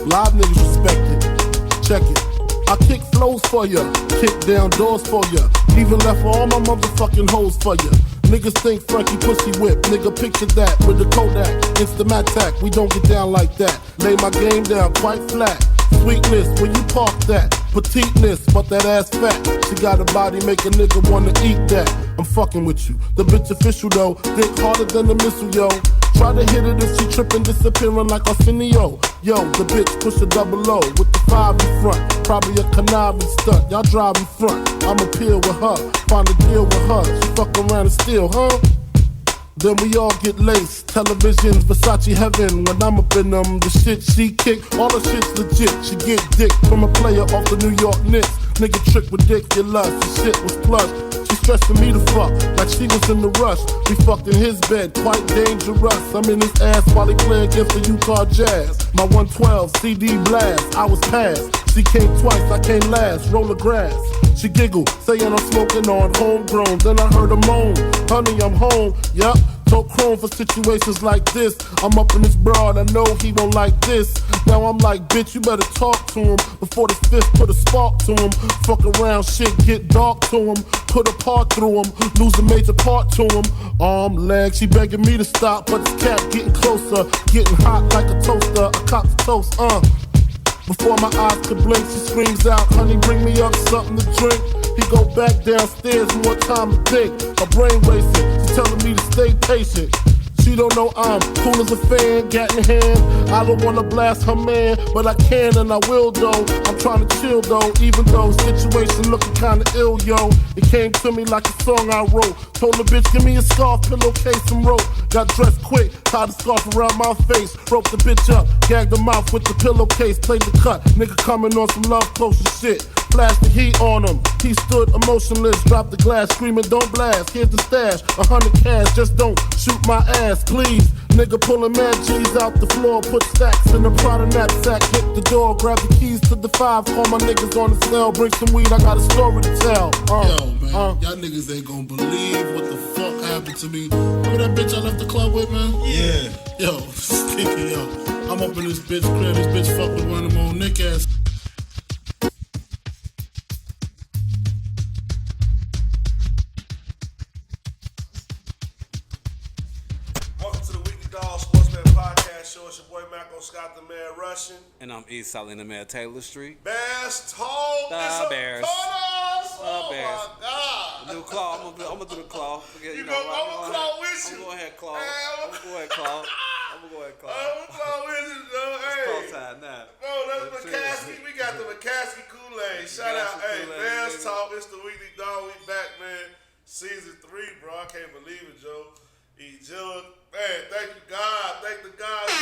Live niggas respect it. Check it. I kick flows for ya, kick down doors for ya, even left all my motherfucking hoes for ya. Niggas think Frankie pussy whip, nigga picture that with the Kodak, Instamatic, we don't get down like that. Lay my game down quite flat. Sweetness, when you park that. Petiteness, but that ass fat. She got a body, make a nigga wanna eat that. I'm fucking with you. The bitch official though, dick harder than the missile, yo. Try to hit it if she trippin', disappearing like Arsenio. Yo, the bitch push a double O with the 5 in front. Probably a conniving stunt. Y'all drive in front. I'ma peel with her, find a deal with her. She fuck around and steal, huh? Then we all get laced. Televisions, Versace heaven. When I'm up in them, the shit she kick, all the shit's legit. She get dick from a player off the New York Knicks. Nigga trick ridiculous, the shit was plush. She stressing me to fuck, like she was in the rush. We fucked in his bed, quite dangerous. I'm in his ass while he play against the Utah Jazz. My 112 CD blast, I was passed. She came twice, I came last, roll the grass. She giggled, saying I'm smoking on homegrown. Then I heard her moan, honey, I'm home, yup. Told Chrome for situations like this. I'm up in this broad, I know he won't like this. Now I'm like, bitch, you better talk to him before this fifth put a spark to him. Fuck around, shit get dark to him. Put a part through him, lose a major part to him. Arm, leg, she begging me to stop, but this cat getting closer. Getting hot like a toaster, a cop's toast, Before my eyes could blink, she screams out, honey, bring me up something to drink. He go back downstairs, more time to think. Her brain racing, she's telling me to stay patient. She don't know I'm cool as a fan, gat in hand. I don't wanna blast her man, but I can and I will though. I'm trying to chill though, even though situation looking kinda ill, yo. It came to me like a song I wrote. Told the bitch, give me a scarf, pillowcase, and rope. Got dressed quick, tied the scarf around my face. Roped the bitch up, gagged the mouth with the pillowcase. Played the cut, nigga coming on some love potion shit. Flashed the heat on him, he stood emotionless. Dropped the glass, screaming, don't blast. Here's the stash, 100 cash, just don't shoot my ass, please. Nigga pulling mad G's out the floor, put stacks in the Prada knapsack, hit the door, grab the keys to the 5, call my niggas on the cell, bring some weed, I got a story to tell. Yo, man, y'all niggas ain't gonna believe what the fuck happened to me. Remember that bitch I left the club with, man? Yeah. Yo, stinky, yo. I'm up in this bitch crib, this bitch fuck with one of them old Nick ass. Show. It's your boy Maco Scott, the man Russian. And I'm East Side the man Taylor Street. Bears told the Bears. Oh Bears. my God. Do the claw. I'm gonna do the claw. You know, I'm gonna claw with you. I'm gonna go ahead, claw. I'm gonna go ahead, claw. I'm gonna go ahead, claw. I'm gonna claw with you, though. Hey. It's claw time now. Bro, that's McCaskey. We got the McCaskey Kool-Aid. Shout out. Hey, Bears Talk. It's the weekly dog. We back, man. Season 3, bro. I can't believe it, Joe. Jill. Man, thank you, God. Thank the God, man.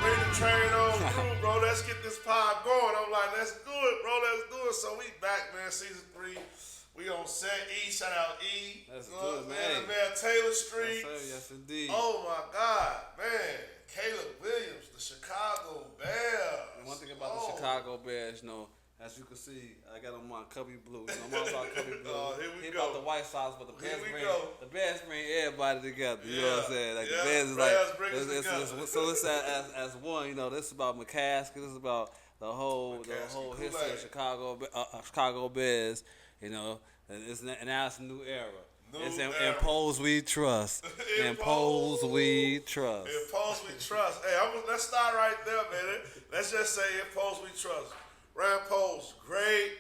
Bring the train on through, bro. Let's get this pod going. I'm like, let's do it, bro. Let's do it. So we back, man. Season 3. We on set. E. Shout out E. Let's do it, man. Man, Taylor Street. Yes, sir. Yes, indeed. Oh, my God. Man. Caleb Williams, the Chicago Bears. And one thing about the Chicago Bears, you know, as you can see, I got on my Cubby Blue. You know, I'm all about Cubby Blue. Here we he go. about the White Sox, but the Bears bring everybody together. You know what I'm saying? Like the Bears is like so it's as one. You know, this is about McCaskey. This is about the whole history of Chicago Bears. You know, and now it's a new era. In polls we trust. In polls we trust. In polls we trust. Hey, let's start right there, man. Let's just say in polls we trust. Rand Paul's great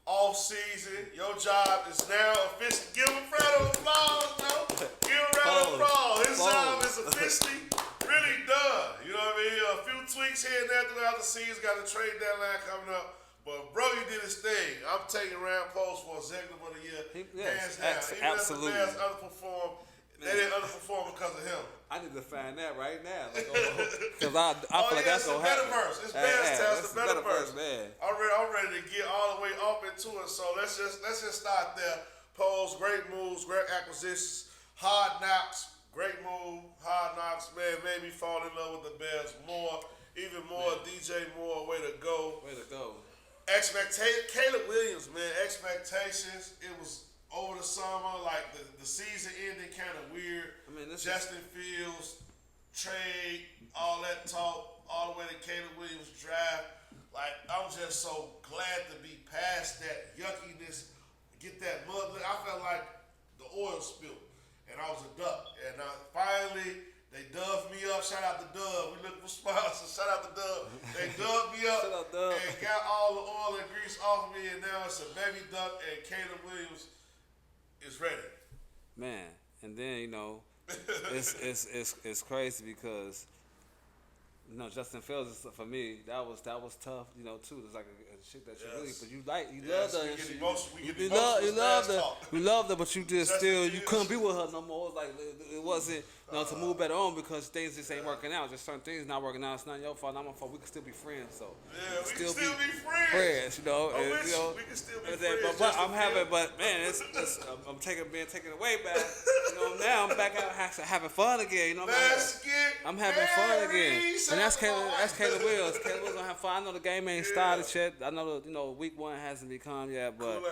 off season. Your job is now officially. Give him a round of applause, bro. Give him a round of applause. His job is officially really done. You know what I mean? A few tweaks here and there throughout the season. Got a trade deadline coming up. But bro, he did his thing. I'm taking Rand Paul for Executive of the Year. Hands down. Even absolutely. if the Bears underperformed, they didn't underperform because of him. I need to find that right now. Because I feel like that's going to happen. It's Bears Tales, the Metaverse. Man. I'm ready to get all the way up into it. So let's just start there. Polls, great moves, great acquisitions, hard knocks, great move, hard knocks. Man, made me fall in love with the Bears more, even more. Man. DJ Moore, way to go. Way to go. Caleb Williams, man, expectations. It was over the summer, like the season ended kind of weird. I mean, Justin Fields, trade, all that talk, all the way to Caleb Williams draft. Like, I'm just so glad to be past that yuckiness, get that mud. I felt like the oil spilled, and I was a duck. And finally, they dubbed me up. Shout out to Dub. We looking for sponsors. Shout out to Dub. They dubbed me up and got all the oil and grease off me, and now it's a baby duck, and Caleb Williams is ready. Man, and then, you know, it's crazy because, you know, Justin Fields, for me, that was tough, you know, too. It's like a shit that you really, but you love that, but you just still, you couldn't be with her no more. It was like, it wasn't, you know, to move better on because things just ain't working out. Just certain things not working out. It's not your fault, not my fault. We can still be friends, so. Yeah, we can still be friends. You know. We can still be friends. But man, I'm taking it way back. You know, now I'm back out having fun again. You know, I'm having fun again. And that's Caleb Williams. Caleb Williams gonna have fun. I know the game ain't started yet. I know week 1 hasn't become yet, but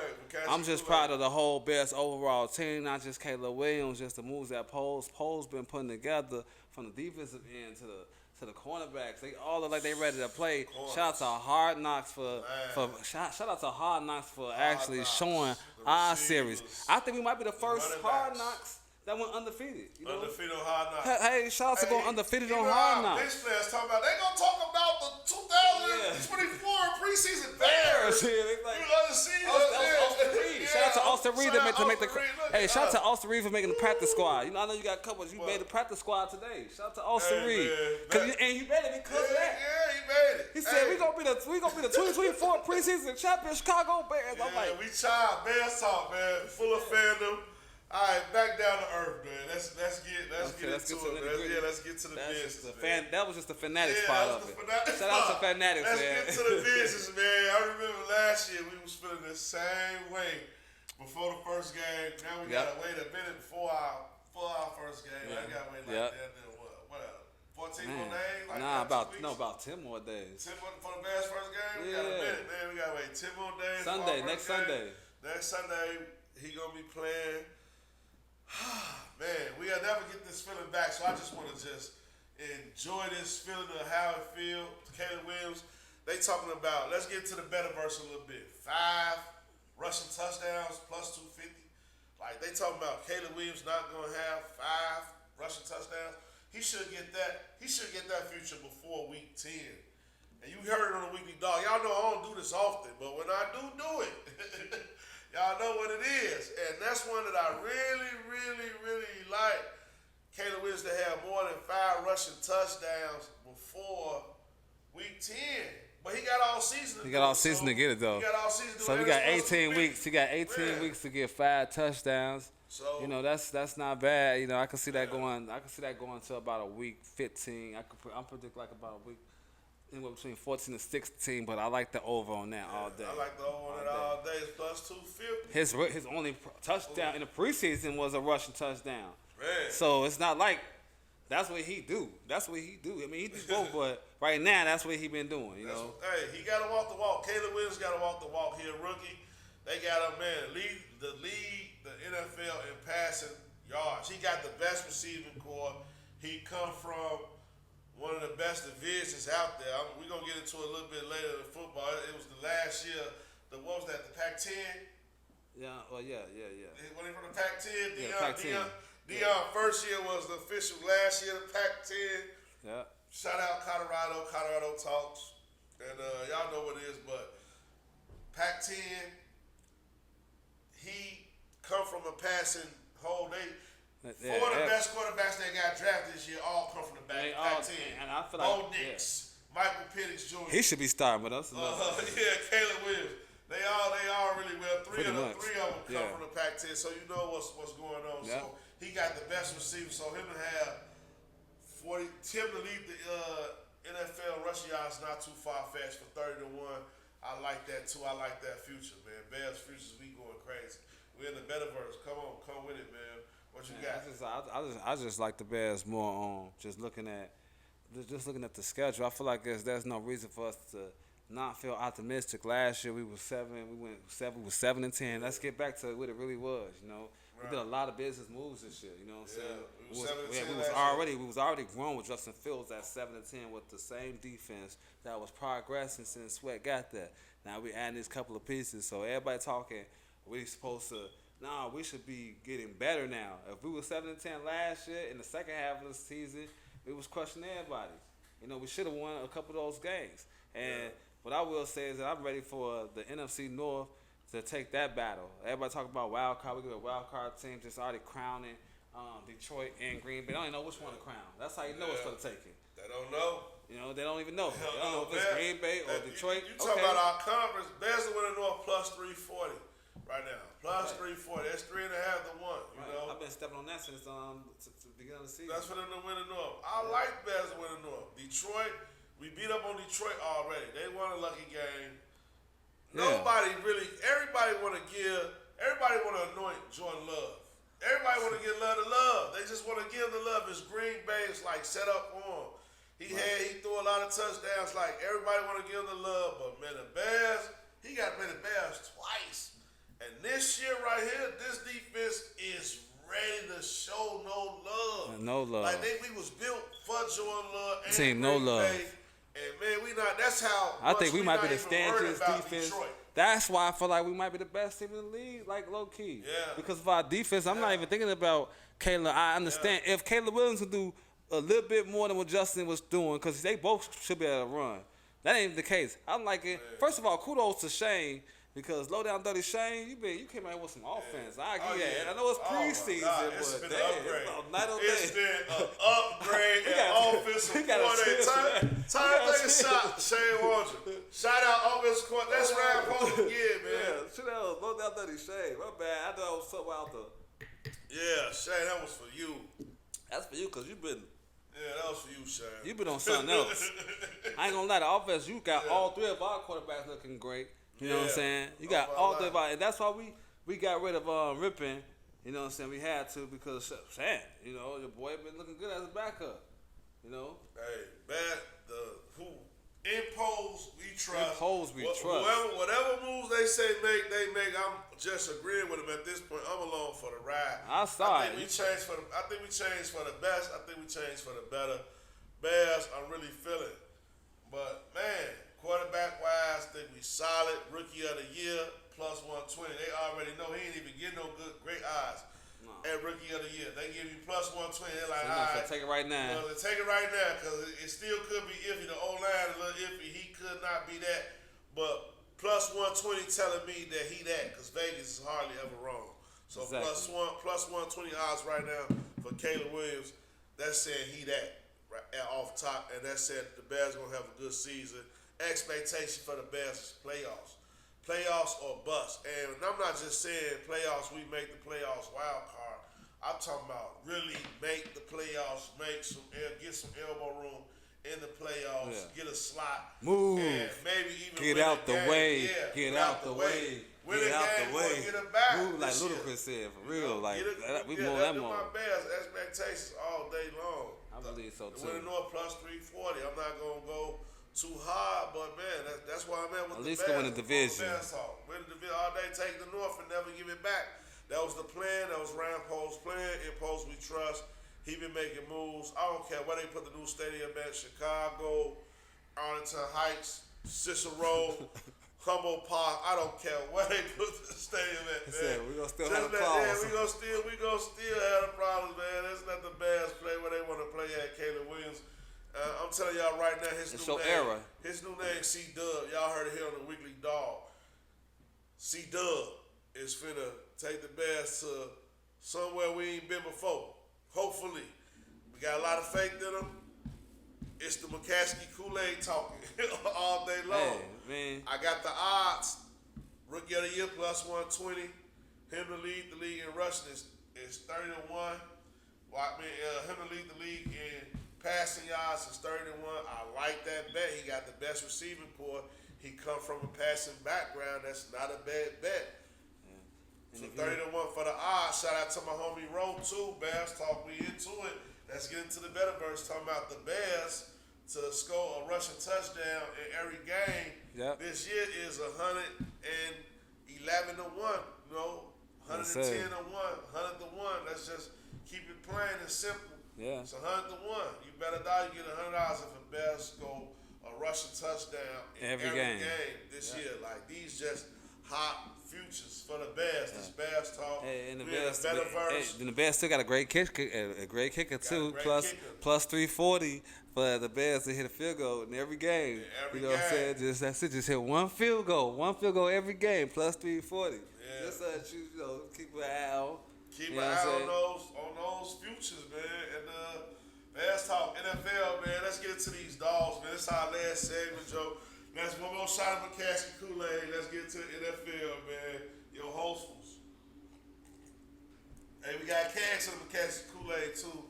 I'm just proud of the whole Bears overall team, not just Caleb Williams, just the moves that Poles been putting together from the defensive end to the cornerbacks. They all look like they ready to play. Shout out to Hard Knocks for actually showing our series. I think we might be the first Hard Knocks that went undefeated. You know? Undefeated on Hard Knocks. Hey, shout out to going undefeated on Hard Knocks. Bench players talking about they gonna talk about the 2024 preseason Bears. Yeah, like, you know the season. Austin Reed. Shout out to Austin Reed that make the. Hey, shout out to Austin. Austin Reed for making the practice squad. You know, I know you got couples. You made the practice squad today. Shout out to Austin Reed. And you made it because of that. Yeah, he made it. He said we gonna be the 2024 preseason champion Chicago Bears. I'm like, we child Bears talk, man. Full of fandom. All right, back down to earth, man. Let's get into it, man. Yeah, let's get to the business. That was just the fanatics part of it. Shout out to fanatics, man. Let's get to the business, man. I remember last year we was feeling the same way before the first game. Now we gotta wait a minute before our first game. I gotta wait like that. Then what? 14 more days? Like about 10 more days. 10 more for the Bears first game. We got a minute, man. We gotta wait 10 more days. Next Sunday. Next Sunday, he gonna be playing. Man, we'll never get this feeling back, so I just want to enjoy this feeling of how it feels. Caleb Williams, they talking about, let's get to the betterverse a little bit. 5 rushing touchdowns plus 250. Like, they talking about Caleb Williams not going to have 5 rushing touchdowns. He should get that. He should get that future before week 10. And you heard it on the Weekly Dog. Y'all know I don't do this often, but when I do it, y'all know what it is. And that's one that I really, really, really like. Caleb Williams to have more than 5 rushing touchdowns before week 10. But he got all season. He got all season to get it though. He got all season to so we got 18 weeks. He got 18 weeks to get 5 touchdowns. So you know that's not bad. You know I can see that going. I can see that going to about a week 15. I'm predict like about a week. Anywhere between 14 and 16, but I like the over on that all day. I like the over on that all day. It's plus 250. His only touchdown in the preseason was a rushing touchdown. Man. So it's not like that's what he do. That's what he do. I mean, he do both, but right now that's what he been doing. You know. Hey, he got to walk the walk. Caleb Williams got to walk the walk. He a rookie. They got a man lead the NFL in passing yards. He got the best receiving core. He come from one of the best divisions out there. We're going to get into it a little bit later in football. It was the last year. What was that, the Pac-10? Yeah, well, yeah. When he from the Pac-10? Pac-10. Deion first year was the official. Last year, the Pac-10. Yeah. Shout out Colorado. Colorado talks. And y'all know what it is, but Pac-10, he come from a passing hole. Four of the best quarterbacks that got drafted this year all come from the Pac-10. And I feel Bo Nix, Michael Penix Jr. He should be starting with us. Caleb Williams. They all really well. Three of them come from the Pac-10, so you know what's going on. Yeah. So he got the best receiver. So him to have 40, Tim to lead the NFL rushing yards not too far-fetched for 30-1. I like that too. I like that future, man. Bears futures, we going crazy. We in the metaverse. Come with it, man. What you got? I just like the Bears more on just looking at the schedule. I feel like there's no reason for us to not feel optimistic. Last year we were 7. We were 7-10. Let's get back to what it really was. You know, we did a lot of business moves this year. You know what I'm saying? We was already growing with Justin Fields at 7-10 with the same defense that was progressing since Sweat got there. Now we adding these couple of pieces. So everybody talking, we supposed to. No, we should be getting better now. If we were 7-10 last year in the second half of the season, we was crushing everybody. You know, we should have won a couple of those games. And what I will say is that I'm ready for the NFC North to take that battle. Everybody talk about wild card. We got a wild card team just already crowning Detroit and Green Bay. They don't even know which one to crown. That's how you know it's for the taking. They don't know. You know, they don't even know. They don't know if it's Green Bay or Detroit. You talk about our conference. Bears are winning North plus 340 right now. Plus 340. That's 3.5 to 1. You know, I've been stepping on that since the beginning of the season. That's for them to win the North. I like Bears to win the North. Detroit, we beat up on Detroit already. They won a lucky game. Everybody want to anoint Jordan Love. Everybody want to give love to Love. They just want to give the love. It's Green Bay. It's like set up for him. He threw a lot of touchdowns. Like everybody want to give him the love, but man, the Bears, he got to play the Bears twice. And this year right here, this defense is ready to show no love. No love. Like we was built for Jordan Love and Team Green no love. Bay. And man, we not. That's how. I think we might be the stanchiest defense. That's why I feel like we might be the best team in the league, like low key. Yeah. Because of our defense, I'm not even thinking about Caleb. I understand if Caleb Williams can do a little bit more than what Justin was doing, because they both should be able to run. That ain't the case. I'm like it. First of all, kudos to Shane. Because low down dirty Shane, you came out with some offense. I agree. I know it's preseason, it's but been an upgrade. It's been an upgrade in offensive coordinator. Time take a shot, Shane Waldron. Shout out offensive coordinator. That's Ryan Post again, man. Yeah, shoot out low down dirty Shane. My bad. I know I was something out there. Yeah, Shane, that was for you. That's for you, because you've been. Yeah, that was for you, Shane. You've been on something else. I ain't gonna lie, the offense, you got all three of our quarterbacks looking great. You know what I'm saying? You got all three of our, and that's why we got rid of Rippin. You know what I'm saying? We had to, because Shane, you know, your boy been looking good as a backup. You know? Hey, who impose we trust. Whatever moves they say they make. I'm just agreeing with them at this point. I'm along for the ride. I think we changed for the best. I think we changed for the better. Bears, I'm really feeling. But man, quarterback wise, I think we solid. Rookie of the year, plus 120. They already know he ain't even getting no great odds at rookie of the year. They give you plus 120. They're like, all right, take it right now. You know, take it right now, because it still could be iffy. The O-line a little iffy. He could not be that. But plus 120 telling me that he that, because Vegas is hardly ever wrong. So plus 120 odds right now for Caleb Williams. That's saying he that right off top, and that's saying the Bears are gonna have a good season. Expectation for the Bears is playoffs or bust. And I'm not just saying playoffs. We make the playoffs wild card. I'm talking about really make the playoffs, get some elbow room in the playoffs, get a slot, move, and maybe even get win out a the game. way, Get out the way. Win a game or get it back. Move like Ludacris said, for real. Like we more that more. My Bears expectations all day long. I believe so too. Winning North plus 340. I'm not gonna go too hard, but man, that's why I'm at with at the least Bears. go in the division. Win the division all day, take the North and never give it back. That was the plan. That was Ryan Poe's plan. In Post we trust. He been making moves. I don't care where they put the new stadium at. Chicago, Arlington Heights, Cicero, Humboldt Park. I don't care where they put the stadium at, man. We gonna still have a problem. Yeah, we gonna still have a problem, man. Let's let the Bears play where they want to play at. Caleb Williams. I'm telling y'all right now, his new name, C-Dub. Y'all heard it here on the Weekly Dog. C-Dub is finna take the Bears to somewhere we ain't been before. Hopefully. We got a lot of faith in them. It's the McCaskey Kool-Aid talking all day long. Hey, man. I got the odds. Rookie of the year plus 120. Him to lead the league in rushing is 30-1. Him to lead the league in passing yards is 30-1. I like that bet. He got the best receiving core. He come from a passing background. That's not a bad bet. So 30-1 for the odds. Shout out to my homie Roll 2. Bears talk, we into it. Let's get into the better verse. Talking about the Bears to score a rushing touchdown in every game. This year is 111-1. You know, 110-1, 100-1. Let's just keep it plain and simple. Yeah. It's 100-1. You bet $1, you get $100 if the Bears score a rushing touchdown in every game this year. Like, these just hot futures for the Bears. This Bears talk. And the Bears still got a great kicker too. Plus 340 for the Bears to hit a field goal in every game. You know what I'm saying? Just hit one field goal every game. Plus 340. Yeah. Just keep an eye on. Keep an eye on those futures, man. And Bears talk NFL, man. Let's get into these dogs, man. This is our last segment, Joe. That's one more shot of McCaskey Kool-Aid. Let's get to the NFL, man. Yo, hostefuls. Hey, we got cans of McCaskey Kool-Aid, too.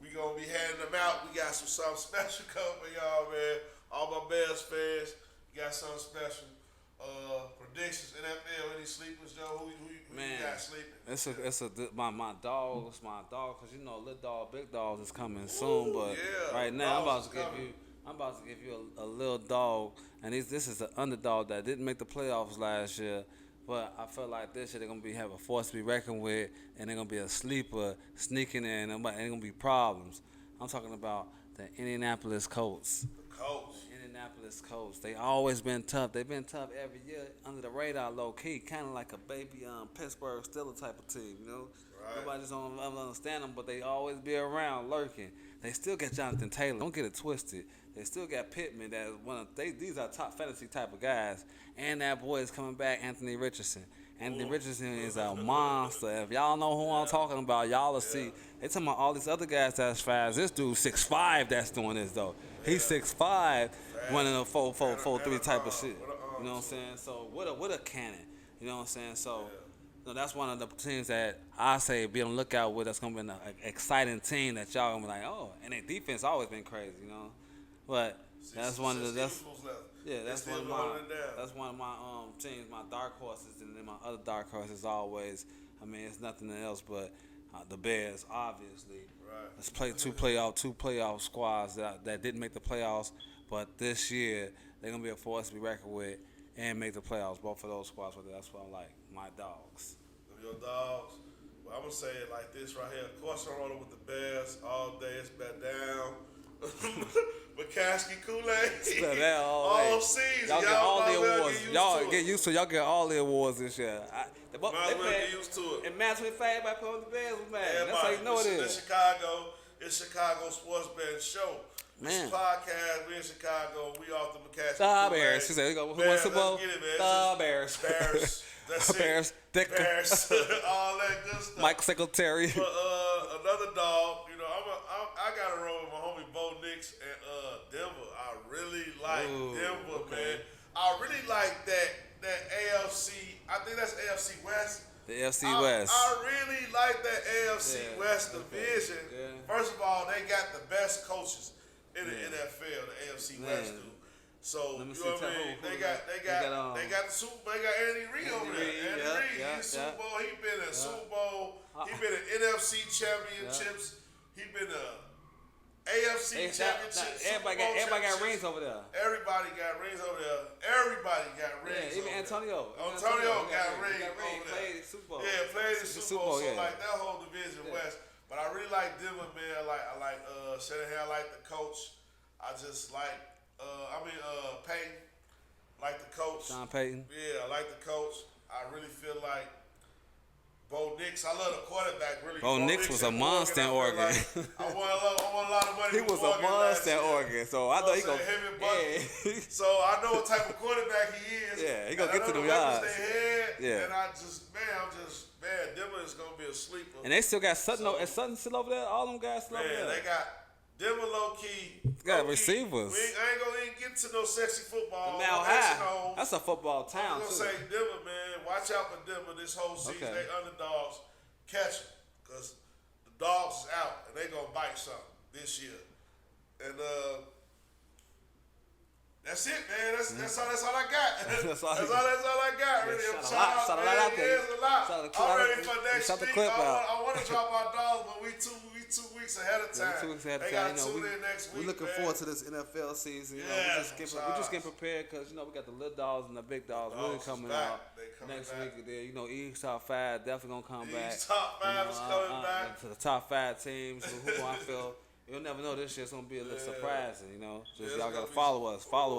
We going to be handing them out. We got something special coming for y'all, man. All my Bears fans, we got something special. Predictions, NFL, any sleepers, Joe? Who you got sleeping? My dog, because you know, little dog, big dogs is coming soon. But right now, I'm about to give you a little dog, and this is an underdog that didn't make the playoffs last year, but I feel like this year they're gonna have a force to be reckoned with, and they're gonna be a sleeper sneaking in, and ain't gonna be problems. I'm talking about the Indianapolis Colts. The Colts. Indianapolis Indianapolis Colts. They always been tough. They've been tough every year, under the radar, low key, kind of like a baby Pittsburgh Steelers type of team. You know, nobody just don't understand them, but they always be around lurking. They still got Jonathan Taylor. Don't get it twisted. They still got Pittman. That these are top fantasy type of guys, and that boy is coming back, Anthony Richardson. Anthony Richardson is a monster. If y'all know who I'm talking about, y'all will see. They talking about all these other guys that's fast. This dude 6'5" that's doing this though. He's 6'5", running a 4-4-4-3 type of shit. You know what I'm saying? So what a cannon. You know what I'm saying? So that's one of the teams that I say be on the lookout with. That's gonna be an exciting team that y'all gonna be like, oh, and their defense always been crazy, you know. But that's one of the that's one of my teams, my dark horses, and then my other dark horses always. I mean, it's nothing else but the Bears, obviously. Right. Let's play two playoff squads that didn't make the playoffs, but this year they're gonna be a force to be reckoned with and make the playoffs. Both of those squads, that's what I like. My dogs. Your dogs. Well, I'm gonna say it like this right here. Of course, I'm rolling with the Bears all day. It's bet down. McCaskey Kool-Aid. All season. Y'all get all the awards. Y'all get used to it. Y'all get all the awards this year. They get used to it. And Matt 25, everybody put on the Bears was mad. That's how you know it is. It's Chicago Sports Betting Show. This podcast, we in Chicago. We off the McCaskey Kool-Aid. The Bears. She said, who won Super Bowl? The Bears. Bears. That's Bears. It. Bears. All that good stuff. Mike Secretary. But another dog, you know, I got to roll with my homie Bo Nix and Denver. I really like Denver, man. I really like that AFC. I think that's AFC West. The AFC West. I really like that AFC West division. Yeah. First of all, they got the best coaches in the NFL, the AFC West do. So you know what I mean? They got the Super Bowl. They got Andy Reid over there. Andy Reid, he's Super Bowl. He been in Super Bowl. He been in NFC championships. He been a AFC championships. Everybody got rings over there. Everybody got rings over there. Everybody got rings. Even Antonio. Antonio got rings over there. Played Super Bowl. Yeah, played the Super Bowl. So like that whole division West. But I really like Denver, man. I like Shanahan. I like the coach. I just like. Payton, like the coach. Sean Payton. Yeah, I like the coach. I really feel like Bo Nix. I love the quarterback. Really, Bo Nix was a monster in Oregon. I won a lot of money. He was a monster in Oregon, so I thought he gonna. So I know what type of quarterback he is. Yeah, he gonna get to the yards. And man, Denver is gonna be a sleeper. And they still got Sutton. Is Sutton still over there? All them guys still over there. They got. Denver low key. Got receivers. I ain't gonna even get to no sexy football. Now high. That's a football town. I'm gonna say Denver, man. Watch out for Denver this whole season. They underdogs. Catch them, cause the dogs is out and they gonna bite something this year. And that's it, man. That's all I got. that's all I got. Really, shout out out there. There's a lot. I'm ready for next week. I want to drop our dogs, but we 2 weeks ahead of time. 2 weeks ahead of time. They got to tune in next week. We're looking forward to this NFL season. You know, we just getting prepared because we got the little dogs and the big dogs really coming out next week. There, East Top 5 definitely gonna come back. East Top 5 is coming back to the top 5 teams. Who I feel. You'll never know this year's gonna be a little surprising, Just y'all gotta follow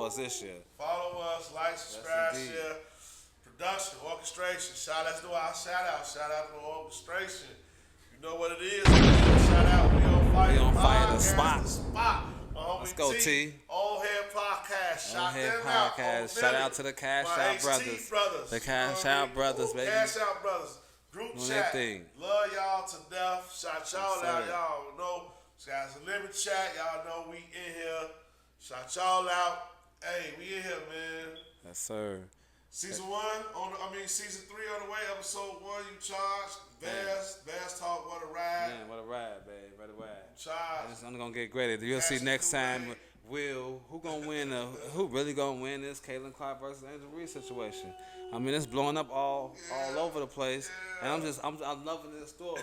us this year. Follow us, like, subscribe, share. Production, orchestration. Let's do our shout out. Shout out to the orchestration. You know what it is. Shout out. We on fire. The spot. Let's go, T. Old Head Podcast. Shout out to the Cash Out Brothers. The Cash Out Brothers, baby. Cash Out Brothers. Group chat. Love y'all to death. Shout y'all out. Y'all know. Guys, a limit chat. Y'all know we in here. Shout y'all out. Hey, we in here, man. Yes, sir. Season 3 on the way. Episode 1, you charged. Bass Talk, what a ride. Man, what a ride, babe. What a ride. Charged. I'm gonna get graded. You'll see next time. Who gonna win? Who really gonna win this Caitlin Clark versus Angel Reese situation? I mean, it's blowing up all over the place, and I'm loving this story.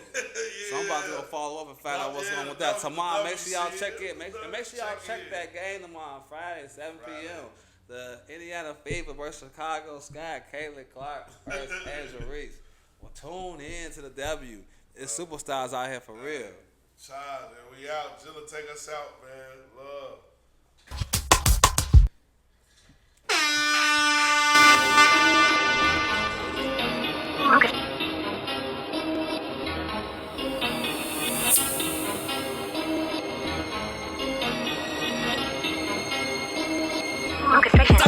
So I'm about to go follow up and find out what's going on with that. Tomorrow, make sure y'all check it. Make sure y'all check that game tomorrow, Friday, 7 p.m. The Indiana Fever versus Chicago Sky. Caitlin Clark versus Angel Reese. Well, tune in to the W. It's superstars out here for real. Child, and we out. Jilla, take us out, man. Love. Time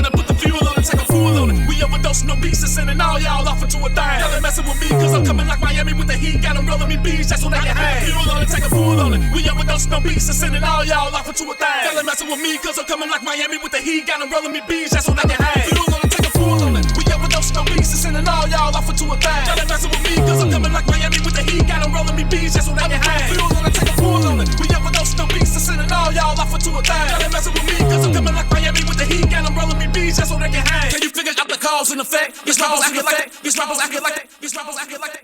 to put the fuel on it, take a fool on it. We overdose, no beats, sending all y'all off into a thing. Y'all ain't messing with me, cause I'm coming like Miami with the heat. Got them rolling me beats, that's what I can hang. Fuel on it, take a fool on it. We overdose, no beats, sending all y'all off into a thing. Y'all ain't messing with me, cause I'm coming like Miami with the heat. Got them rolling me beats, that's what I can hang. Fuel on it, take a fool on it. We overdose, no beats, sending all y'all off into a thing. Y'all ain't messing with me, cause I'm coming like Miami with the heat. Got them rolling me beats, that's what I can hang. Fuel on it, take a fool on it. We overdose, no beats, sending all y'all off into a thing. Y'all ain't messing with me, cause I'm coming like Miami with the heat. Got them rolling me beats, that's what I can hang. Can you figure out the cause and effect? These rappers acting like that. These rappers acting like that. These rappers acting like that.